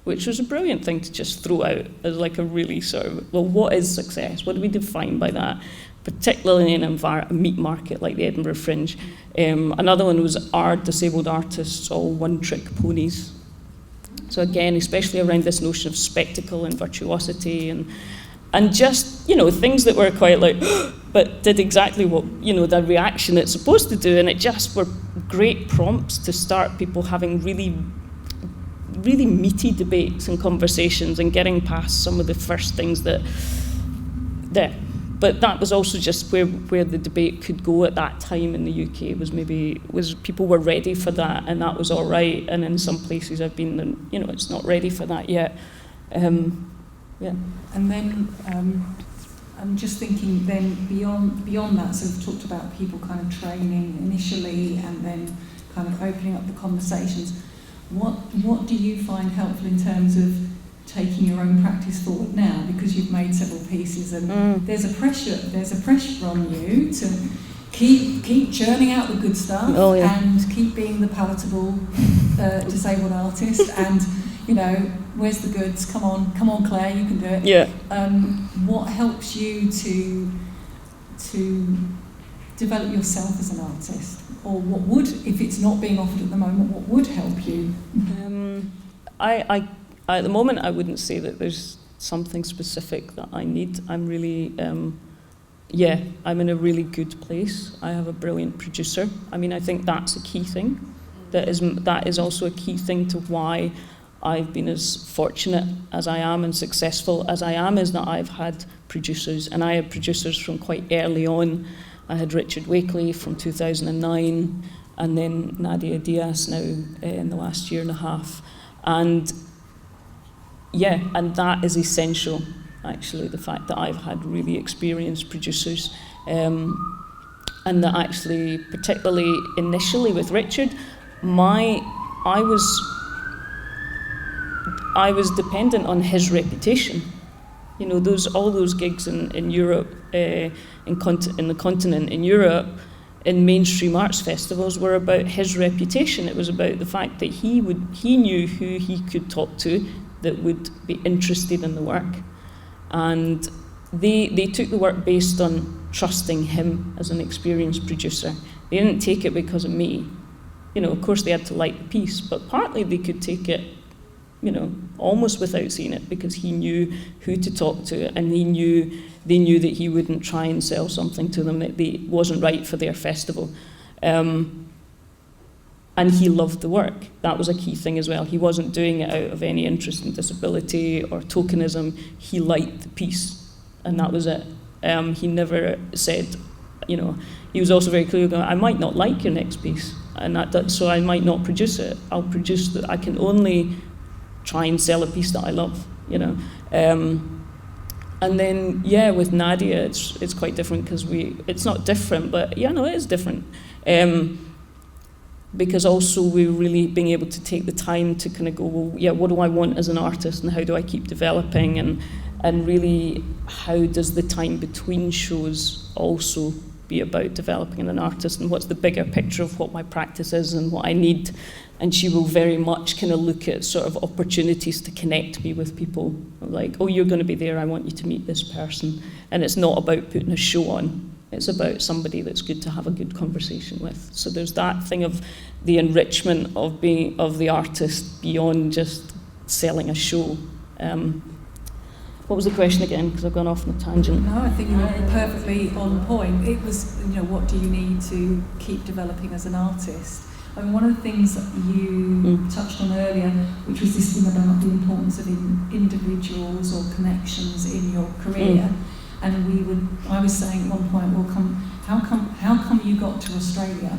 Which was a brilliant thing to just throw out as like a really sort of, well, what is success? What do we define by that? Particularly in a meat market like the Edinburgh Fringe. Another one was, are disabled artists all one-trick ponies? So again, especially around this notion of spectacle and virtuosity and just, things that were quite like, but did exactly what, the reaction it's supposed to do. And it just were great prompts to start people having really, really meaty debates and conversations and getting past some of the first things that. But that was also just where the debate could go at that time in the UK was people were ready for that, and that was all right. And in some places I've been, it's not ready for that yet. Yeah. And then I'm just thinking then beyond that, so we've talked about people kind of training initially and then kind of opening up the conversations. What do you find helpful in terms of taking your own practice forward now, because you've made several pieces and there's a pressure on you to keep churning out the good stuff and keep being the palatable disabled artist, and you know, where's the goods? Come on, Claire, you can do it. Yeah. What helps you to develop yourself as an artist? Or what would, if it's not being offered at the moment, what would help you? I at the moment, I wouldn't say that there's something specific that I need. I'm really, I'm in a really good place. I have a brilliant producer. I mean, I think that's a key thing. That is also a key thing to why I've been as fortunate as I am and successful as I am, is that I've had producers, and I had producers from quite early on. I had Richard Wakely from 2009, and then Nadia Diaz now in the last year and a half. And that is essential, actually, the fact that I've had really experienced producers. And that actually, particularly initially with Richard, I was dependent on his reputation. You know, all those gigs in Europe, in the continent, in Europe, in mainstream arts festivals were about his reputation. It was about the fact that he knew who he could talk to that would be interested in the work. And they took the work based on trusting him as an experienced producer. They didn't take it because of me. You know, of course they had to like the piece, but partly they could take it, you know, almost without seeing it, because he knew who to talk to, and they knew that he wouldn't try and sell something to them that wasn't right for their festival. And he loved the work. That was a key thing as well. He wasn't doing it out of any interest in disability or tokenism. He liked the piece, and that was it. He never said, you know, he was also very clear, I might not like your next piece, and so I might not produce it. I'll produce I can only try and sell a piece that I love, you know. And then, with Nadia, it's quite different, because it's not different, but it is different. Because also we're really being able to take the time to kind of go, well, what do I want as an artist, and how do I keep developing, and really, how does the time between shows also be about developing an artist, and what's the bigger picture of what my practice is and what I need. And she will very much kind of look at sort of opportunities to connect me with people, like, oh, you're going to be there, I want you to meet this person. And it's not about putting a show on, it's about somebody that's good to have a good conversation with. So there's that thing of the enrichment of the artist beyond just selling a show. What was the question again? Because I've gone off on a tangent. No, I think you were perfectly on point. It was, what do you need to keep developing as an artist? I mean, one of the things that you touched on earlier, which was this thing about the importance of individuals or connections in your career, and I was saying at one point, well, how come you got to Australia?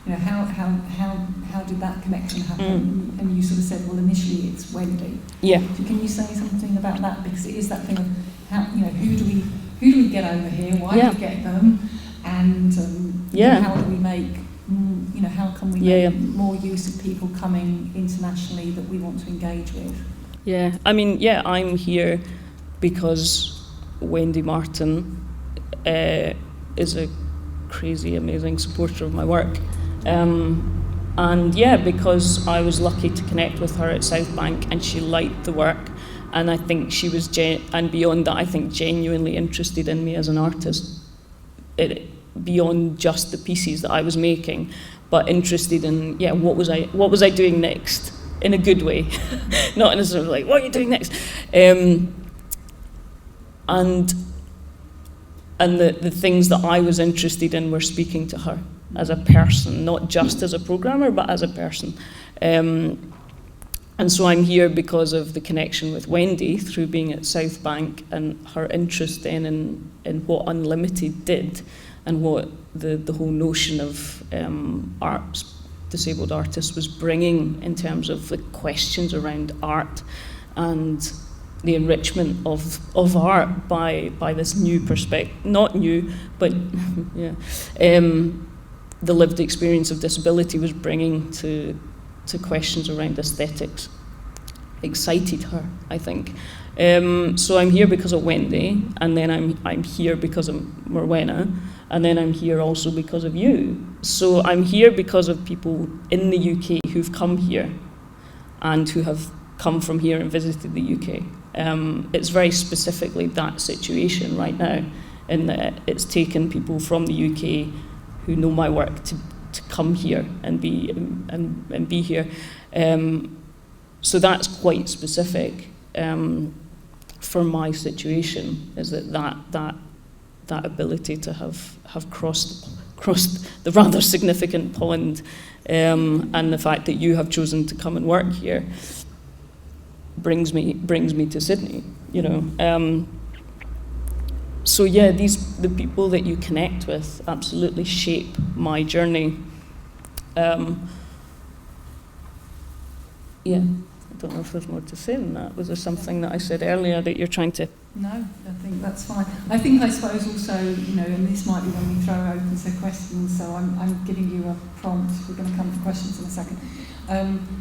You know, how did that connection happen? And you sort of said, well, initially it's Wendy. Yeah. So can you say something about that? Because it is that thing of how, who do we get over here? Why do we get them? And how do we make, how can we make more use of people coming internationally that we want to engage with? Yeah, I mean, I'm here because Wendy Martin is a crazy, amazing supporter of my work. Because I was lucky to connect with her at South Bank, and she liked the work, and I think she was, and beyond that, I think genuinely interested in me as an artist, beyond just the pieces that I was making, but interested in, what was I doing next, in a good way, not in a sort of like, what are you doing next? And the things that I was interested in were speaking to her as a person, not just as a programmer, but as a person. And so I'm here because of the connection with Wendy through being at South Bank, and her interest then in what Unlimited did, and what the whole notion of disabled artists was bringing in terms of the questions around art and the enrichment of art by this new perspective, not new, but the lived experience of disability was bringing to questions around aesthetics. Excited her, I think. So I'm here because of Wendy, and then I'm here because of Morwenna, and then I'm here also because of you. So I'm here because of people in the UK who've come here and who have come from here and visited the UK. It's very specifically that situation right now, in that it's taken people from the UK who know my work to come here and be here. So that's quite specific for my situation, is that ability to have crossed the rather significant pond, and the fact that you have chosen to come and work here brings me to Sydney, you know. So yeah, the people that you connect with absolutely shape my journey. Yeah, I don't know if there's more to say than that. Was there something that I said earlier that you're trying to? No, I think that's fine. I suppose also, you know, and this might be when we throw open to questions, so I'm giving you a prompt. We're going to come to questions in a second.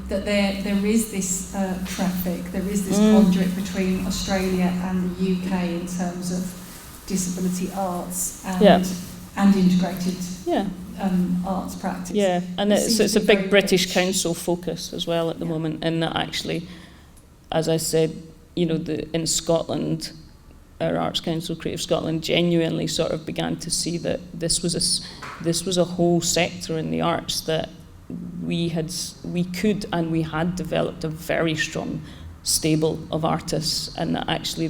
That there is this traffic, there is this conduit between Australia and the UK in terms of disability arts and integrated arts practice. Yeah, and it's a big British Council focus as well at the moment, and that actually, as I said, you know, in Scotland, our Arts Council, Creative Scotland, genuinely sort of began to see that this was a whole sector in the arts that we had developed a very strong stable of artists, and that actually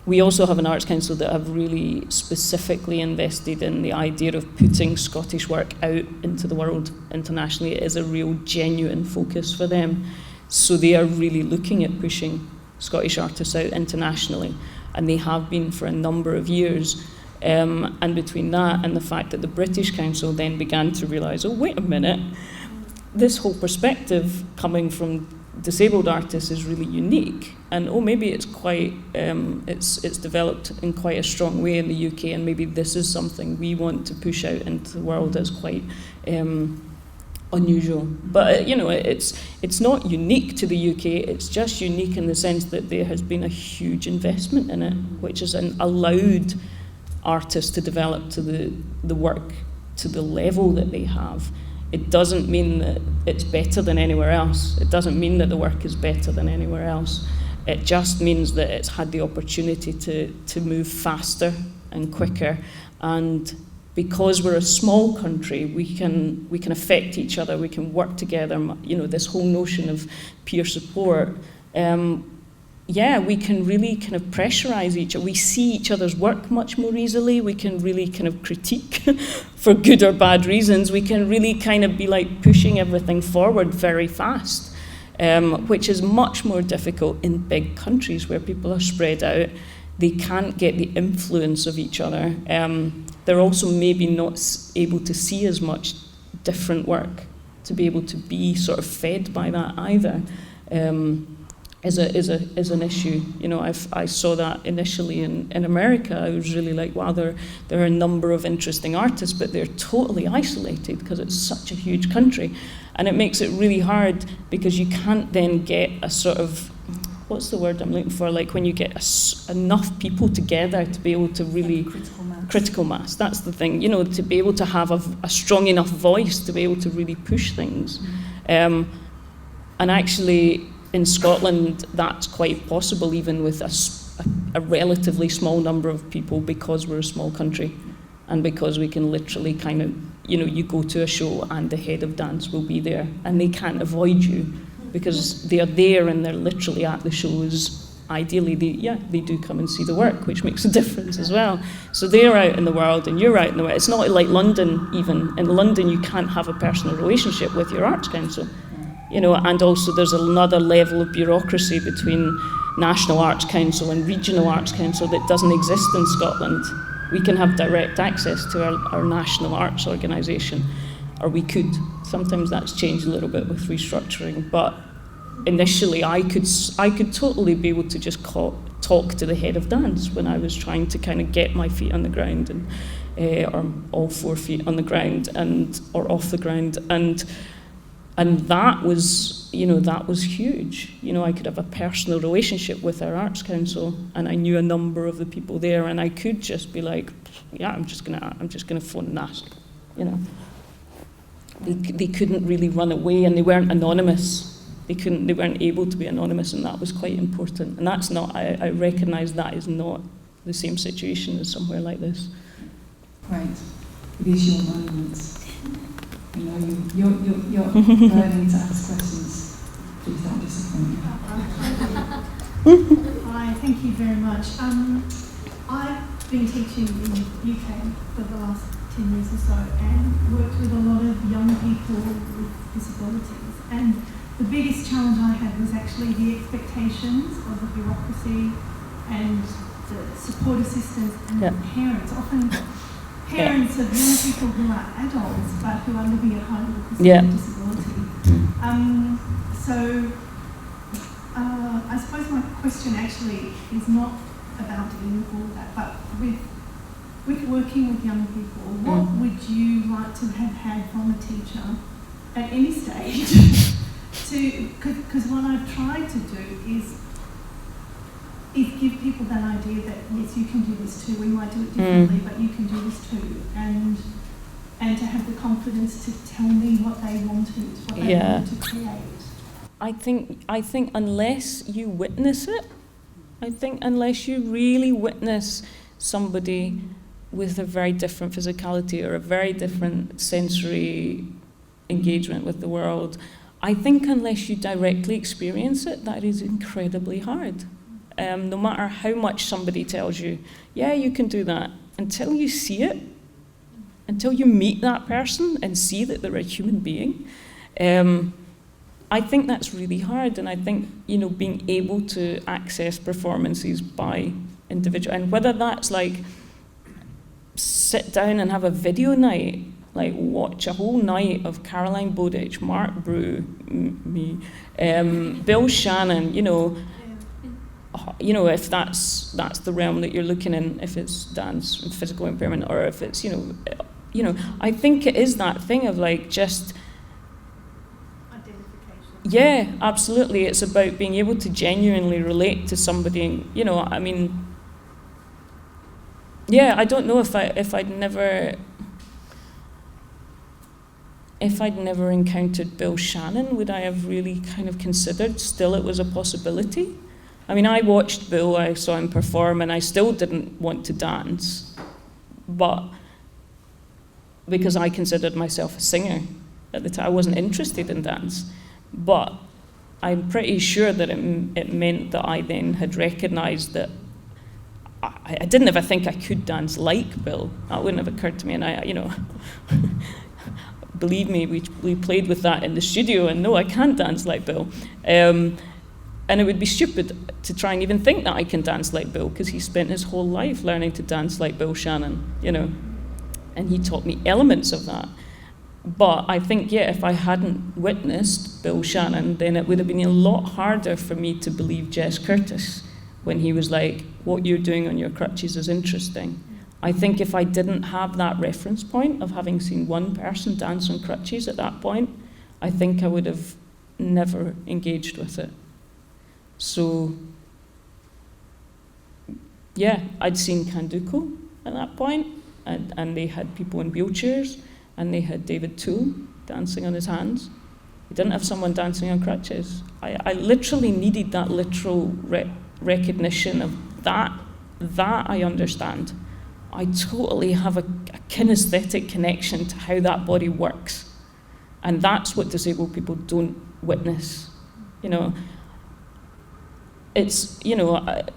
we also have an Arts Council that have really specifically invested in the idea of putting Scottish work out into the world internationally. It is a real genuine focus for them. So they are really looking at pushing Scottish artists out internationally, and they have been for a number of years. And between that and the fact that the British Council then began to realise, oh, wait a minute, this whole perspective coming from disabled artists is really unique, and maybe it's quite it's developed in quite a strong way in the UK, and maybe this is something we want to push out into the world as quite unusual. But you know, it's not unique to the UK. It's just unique in the sense that there has been a huge investment in it, which has allowed artists to develop to the work to the level that they have. It doesn't mean that it's better than anywhere else. It doesn't mean that the work is better than anywhere else. It just means that it's had the opportunity to move faster and quicker. And because we're a small country, we can affect each other. We can work together. You know, this whole notion of peer support. We can really kind of pressurize each other. We see each other's work much more easily. We can really kind of critique for good or bad reasons. We can really kind of be like pushing everything forward very fast, which is much more difficult in big countries where people are spread out. They can't get the influence of each other. They're also maybe not able to see as much different work to be able to be sort of fed by that either. Is an issue. You know, I saw that initially in America. I was really like, wow, there are a number of interesting artists, but they're totally isolated because it's such a huge country. And it makes it really hard because you can't then get a sort of, what's the word I'm looking for, like when you get enough people together to be able to really... Critical mass, that's the thing, you know, to be able to have a strong enough voice to be able to really push things. And actually, in Scotland, that's quite possible, even with a relatively small number of people, because we're a small country and because we can literally kind of, you know, you go to a show and the head of dance will be there and they can't avoid you because they're there and they're literally at the shows. Ideally, they do come and see the work, which makes a difference as well. So they're out in the world and you're out in the world. It's not like London even. In London, you can't have a personal relationship with your Arts Council. You know, and also there's another level of bureaucracy between National Arts Council and Regional Arts Council that doesn't exist in Scotland. We can have direct access to our national arts organisation, or we could. Sometimes that's changed a little bit with restructuring, but initially I could totally be able to just talk to the head of dance when I was trying to kind of get my feet on the ground, and or all 4 feet on the ground or off the ground, and that was, you know, that was huge. You know, I could have a personal relationship with our Arts Council, and I knew a number of the people there, and I could just be like, yeah, I'm just gonna phone and ask. You know, they couldn't really run away, and they weren't anonymous. They weren't able to be anonymous, and that was quite important. And that's not, I recognise that is not the same situation as somewhere like this. Right. It is your moment. You know, you're learning to ask questions. Please don't disappoint me. Hi, thank you very much. I've been teaching in the UK for the last 10 years or so and worked with a lot of young people with disabilities. And the biggest challenge I had was actually the expectations of the bureaucracy and the support assistants and the parents. Often parents of young people who are adults but who are living at home with disability. I suppose my question actually is not about dealing with all of that, but with working with young people, what would you like to have had from a teacher at any stage? Because what I've tried to do is give people that idea that yes, you can do this too. We might do it differently, but you can do this too, and to have the confidence to tell me what they wanted, what they wanted to create. I think unless you witness it, unless you really witness somebody with a very different physicality or a very different sensory engagement with the world, I think unless you directly experience it, that is incredibly hard. No matter how much somebody tells you, yeah, you can do that, until you see it, until you meet that person and see that they're a human being, I think that's really hard. And I think, being able to access performances by individual, and whether that's like sit down and have a video night, like watch a whole night of Caroline Bowditch, Mark Brew, me, Bill Shannon, if that's the realm that you're looking in, if it's dance and physical impairment, or if it's, I think it is that thing of like just identification. Yeah, absolutely. It's about being able to genuinely relate to somebody. I don't know if I'd never encountered Bill Shannon, would I have really kind of considered still it was a possibility? I watched Bill, I saw him perform, and I still didn't want to dance, but because I considered myself a singer at the time, I wasn't interested in dance. But I'm pretty sure that it meant that I then had recognised that I didn't ever think I could dance like Bill. That wouldn't have occurred to me, and believe me, we played with that in the studio, and no, I can't dance like Bill. And it would be stupid to try and even think that I can dance like Bill, because he spent his whole life learning to dance like Bill Shannon, and he taught me elements of that. But I think, if I hadn't witnessed Bill Shannon, then it would have been a lot harder for me to believe Jess Curtis when he was like, what you're doing on your crutches is interesting. I think if I didn't have that reference point of having seen one person dance on crutches at that point, I think I would have never engaged with it. So, I'd seen Kanduko at that point, and they had people in wheelchairs, and they had David Toole dancing on his hands. He didn't have someone dancing on crutches. I literally needed that literal recognition of that I understand. I totally have a kinesthetic connection to how that body works. And that's what disabled people don't witness. It's,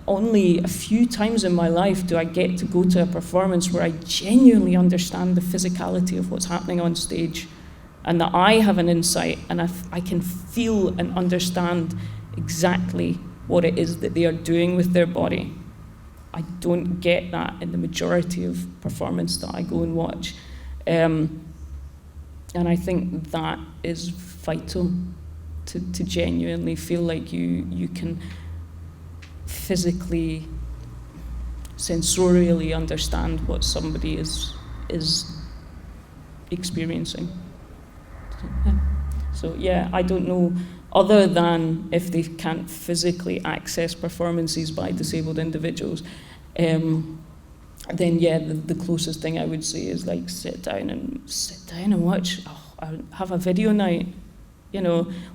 only a few times in my life do I get to go to a performance where I genuinely understand the physicality of what's happening on stage, and that I have an insight, and I can feel and understand exactly what it is that they are doing with their body. I don't get that in the majority of performance that I go and watch. And I think that is vital to genuinely feel like you can physically, sensorially understand what somebody is experiencing. So I don't know, other than if they can't physically access performances by disabled individuals, then the closest thing I would say is like sit down and watch, have a video night,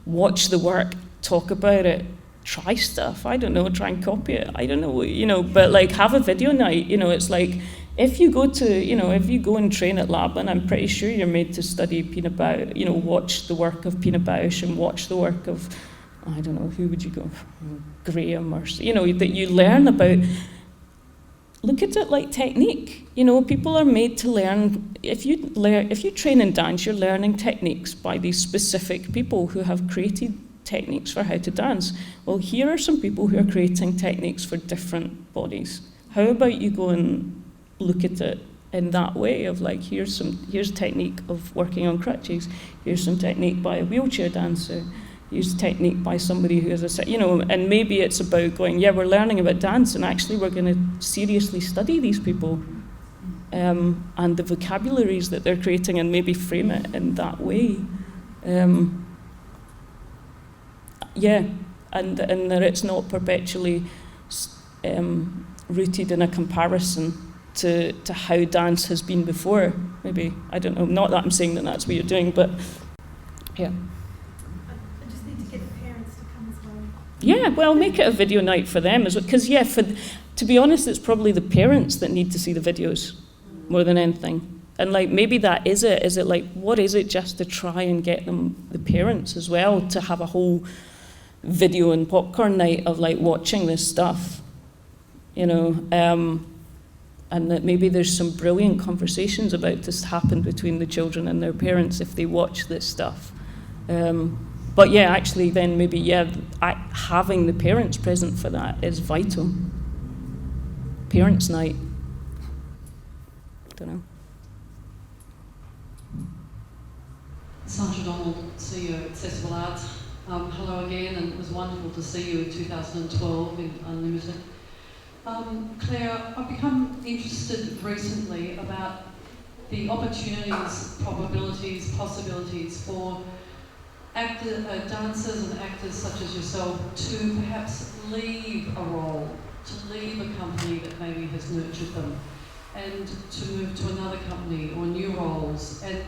watch the work talk about it, try stuff, I don't know, try and copy it, I don't know, you know, but like have a video night, you know, it's like, if you go to, you know, if you go and train at Laban, I'm pretty sure you're made to study Pina Bausch, you know, watch the work of Pina Bausch and watch the work of, I don't know, who would you go for? Graham, or, you know, that you learn about. Look at it like technique. You know, people are made to learn. If you train in dance, you're learning techniques by these specific people who have created techniques for how to dance. Well, here are some people who are creating techniques for different bodies. How about you go and look at it in that way of like, here's technique of working on crutches, here's some technique by a wheelchair dancer, here's technique by somebody who has a, you know, and maybe it's about going, yeah, we're learning about dance and actually we're going to seriously study these people and the vocabularies that they're creating and maybe frame it in that way. Yeah, and that it's not perpetually rooted in a comparison to how dance has been before, maybe. I don't know, not that I'm saying that that's what you're doing, but yeah. I just need to get the parents to come as well. Yeah, well, make it a video night for them as well, because yeah, to be honest, it's probably the parents that need to see the videos more than anything. And like, maybe that is it. Is it like, what is it, just to try and get them, the parents as well, to have a whole video and popcorn night of like watching this stuff, you know, and that maybe there's some brilliant conversations about this happen between the children and their parents if they watch this stuff. But yeah, actually then maybe, yeah, having the parents present for that is vital. Parents' night. Don't know. Sandra Donald, CEO Accessible Arts. Hello again, and it was wonderful to see you in 2012 in Unlimited. Claire, I've become interested recently about the opportunities, probabilities, possibilities for dancers and actors such as yourself to perhaps leave a role, to leave a company that maybe has nurtured them, and to move to another company or new roles. And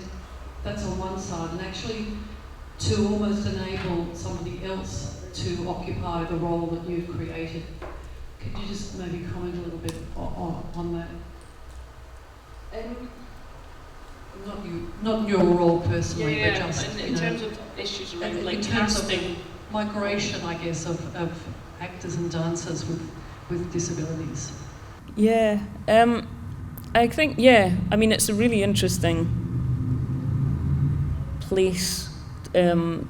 that's on one side, and actually to almost enable somebody else to occupy the role that you've created. Could you just maybe comment a little bit on that? Not your role personally, yeah, but just in terms of issues around like in terms casting. of migration, I guess, of actors and dancers with disabilities. Yeah, I think, yeah, I mean, it's a really interesting place for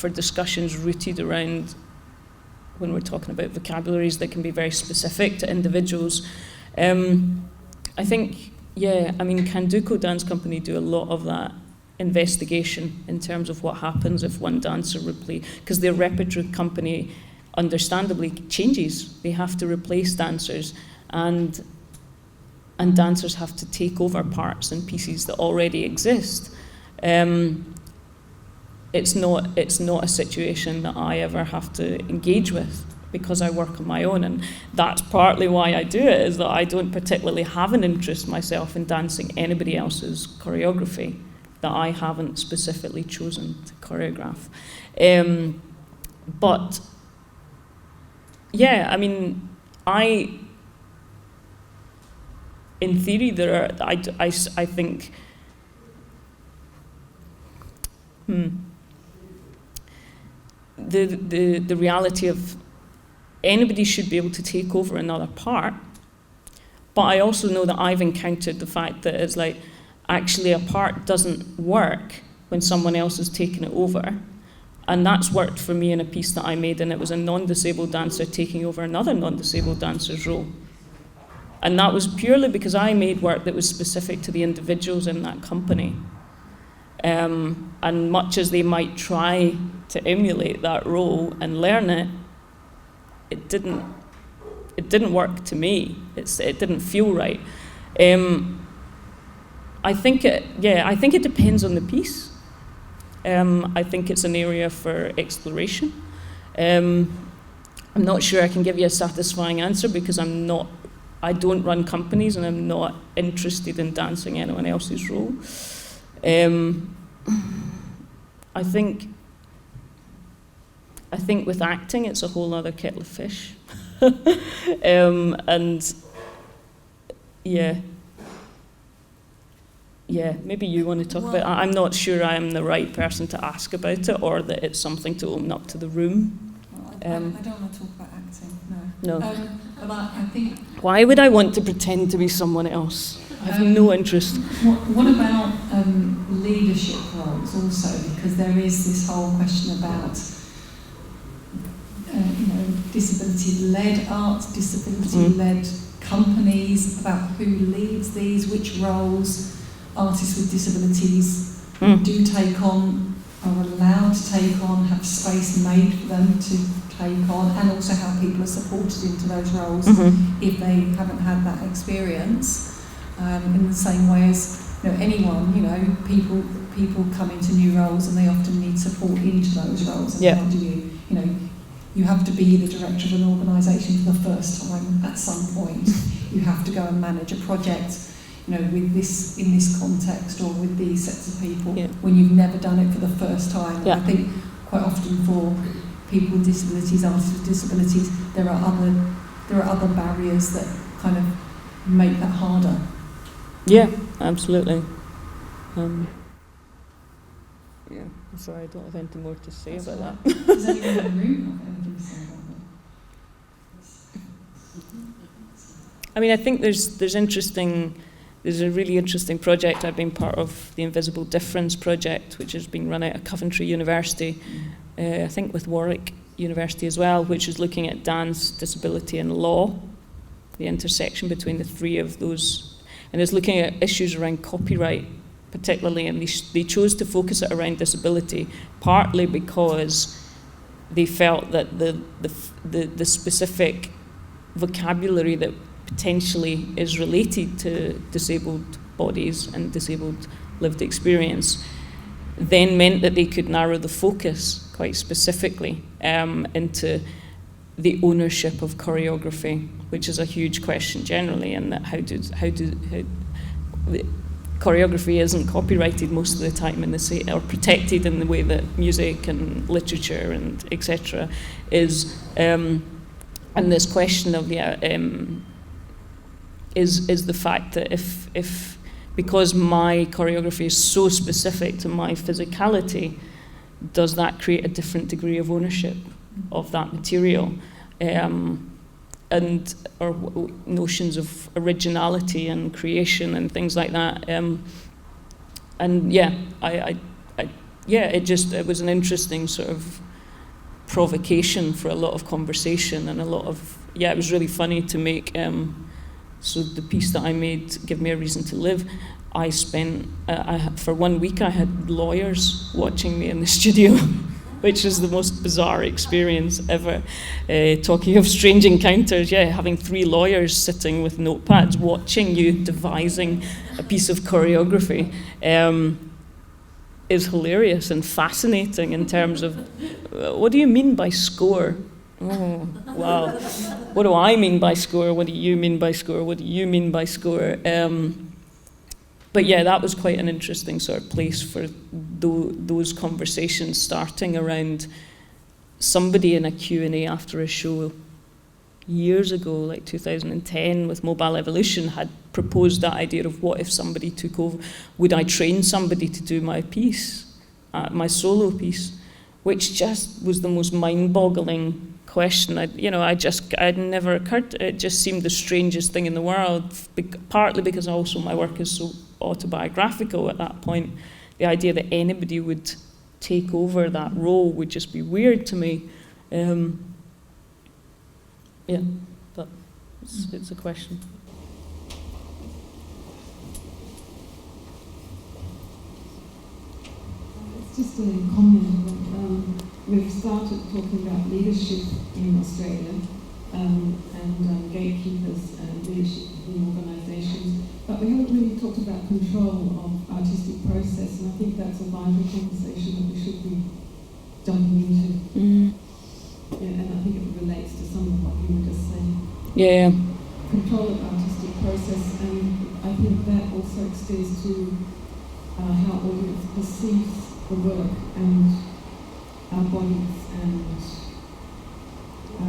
discussions rooted around when we're talking about vocabularies that can be very specific to individuals. I think, yeah, I mean, Kanduko Dance Company do a lot of that investigation in terms of what happens if one dancer because their repertoire company understandably changes. They have to replace dancers, and dancers have to take over parts and pieces that already exist. It's not a situation that I ever have to engage with because I work on my own, and that's partly why I do it, is that I don't particularly have an interest myself in dancing anybody else's choreography that I haven't specifically chosen to choreograph. But yeah, I mean, in theory, I think the reality of anybody should be able to take over another part, but I also know that I've encountered the fact that it's like, actually a part doesn't work when someone else has taken it over. And that's worked for me in a piece that I made, and it was a non-disabled dancer taking over another non-disabled dancer's role. And that was purely because I made work that was specific to the individuals in that company. And much as they might try to emulate that role and learn it, it didn't work to me. It didn't feel right. I think it depends on the piece. I think it's an area for exploration. I'm not sure I can give you a satisfying answer because I don't run companies and I'm not interested in dancing anyone else's role. I think I think with acting, it's a whole other kettle of fish. And yeah, maybe you want to talk about it. I'm not sure I'm the right person to ask about it, or that it's something to open up to the room. I don't want to talk about acting, no. But I think... Why would I want to pretend to be someone else? I have no interest. What about leadership roles also? Because there is this whole question about disability-led art, disability-led companies, about who leads these, which roles artists with disabilities do take on, are allowed to take on, have space made for them to take on, and also how people are supported into those roles if they haven't had that experience. In the same way as anyone, people come into new roles and they often need support into those roles. And how do you have to be the director of an organisation for the first time at some point. You have to go and manage a project, with this, in this context, or with these sets of people, when you've never done it for the first time. And I think quite often for people with disabilities, artists with disabilities, there are other barriers that kind of make that harder. Yeah, absolutely. Sorry, I don't have anything more to say about that. Does anyone in the room have anything to say about that? I mean, I think there's a really interesting project. I've been part of the Invisible Difference project, which is being run out of Coventry University, I think with Warwick University as well, which is looking at dance, disability and law, the intersection between the three of those, and is looking at issues around copyright particularly, and they chose to focus it around disability, partly because they felt that the specific vocabulary that potentially is related to disabled bodies and disabled lived experience then meant that they could narrow the focus quite specifically into the ownership of choreography, which is a huge question generally, and that how choreography isn't copyrighted most of the time or protected in the way that music and literature and etc. is. And this question of is the fact that if because my choreography is so specific to my physicality, does that create a different degree of ownership of that material? Or notions of originality and creation and things like that. It was an interesting sort of provocation for a lot of conversation and a lot of, it was really funny to make, so the piece that I made, Give Me a Reason to Live, I spent, for 1 week I had lawyers watching me in the studio, which is the most bizarre experience ever. Talking of strange encounters, having 3 lawyers sitting with notepads watching you devising a piece of choreography is hilarious and fascinating in terms of, what do you mean by score? Oh, wow. What do I mean by score? What do you mean by score? What do you mean by score? But that was quite an interesting sort of place for those conversations starting around somebody in a Q&A after a show years ago, like 2010 with Mobile Evolution, had proposed that idea of what if somebody took over, would I train somebody to do my piece, my solo piece, which just was the most mind-boggling question. I'd never occurred to, it just seemed the strangest thing in the world, partly because also my work is so autobiographical at that point. The idea that anybody would take over that role would just be weird to me. But it's a question. It's just a comment that we've started talking about leadership in Australia and gatekeepers and leadership in organisations, but we haven't really talked about control of artistic process, and I think that's a vital conversation that we should be jumping into. And I think it relates to some of what you were just saying. Control of artistic process, and I think that also extends to how audience perceives the work and our bodies and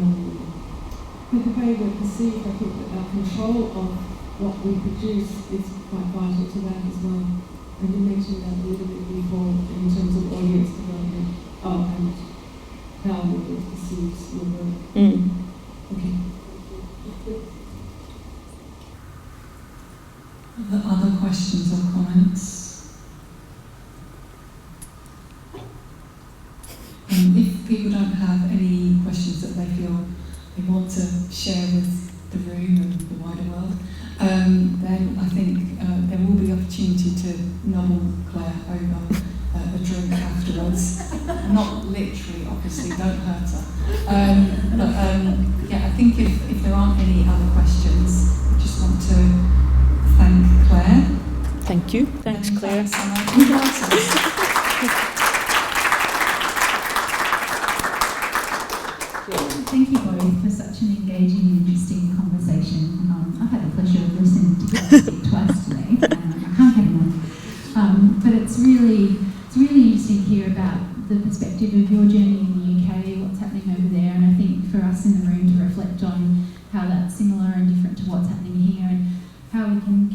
with the way we're perceived, I think that our control of what we produce is quite vital to that as well. And you mentioned that a little bit before in terms of audience development and how the audience perceives your work. Okay. Other questions or comments? If people don't have any questions that they feel they want to share with the room and the wider world, then I think there will be opportunity to nobble Claire over a drink afterwards. Not literally, obviously, don't hurt her. But yeah, I think if there aren't any other questions, I just want to thank Claire. Thank you. Thanks, Claire. Thank you both for such an engaging and interesting conversation. I've had the pleasure of listening to you speak twice today. I can't get enough. But it's really interesting to hear about the perspective of your journey in the UK, what's happening over there, and I think for us in the room to reflect on how that's similar and different to what's happening here, and how we can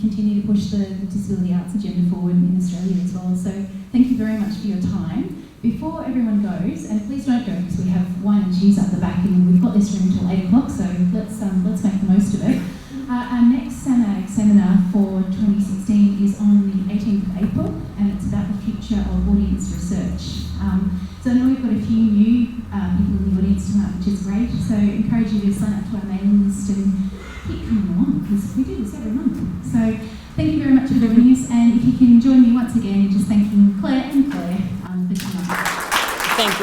continue to push the disability arts agenda forward in Australia as well. So thank you very much for your time. Before everyone goes, and please don't go because we have wine and cheese at the back and we've got this room till 8 o'clock, so let's make the most of it. Our next SAMAG seminar for 2016 is on the 18th of April, and it's about the future of audience research. So I know we've got a few new people in the audience tonight, which is great, so I encourage you to sign up to our mailing list and keep coming along, because we do this every month. So thank you very much for joining us, and if you can join me once again in just thanking Claire and Claire for tonight. Thank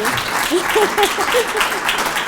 you.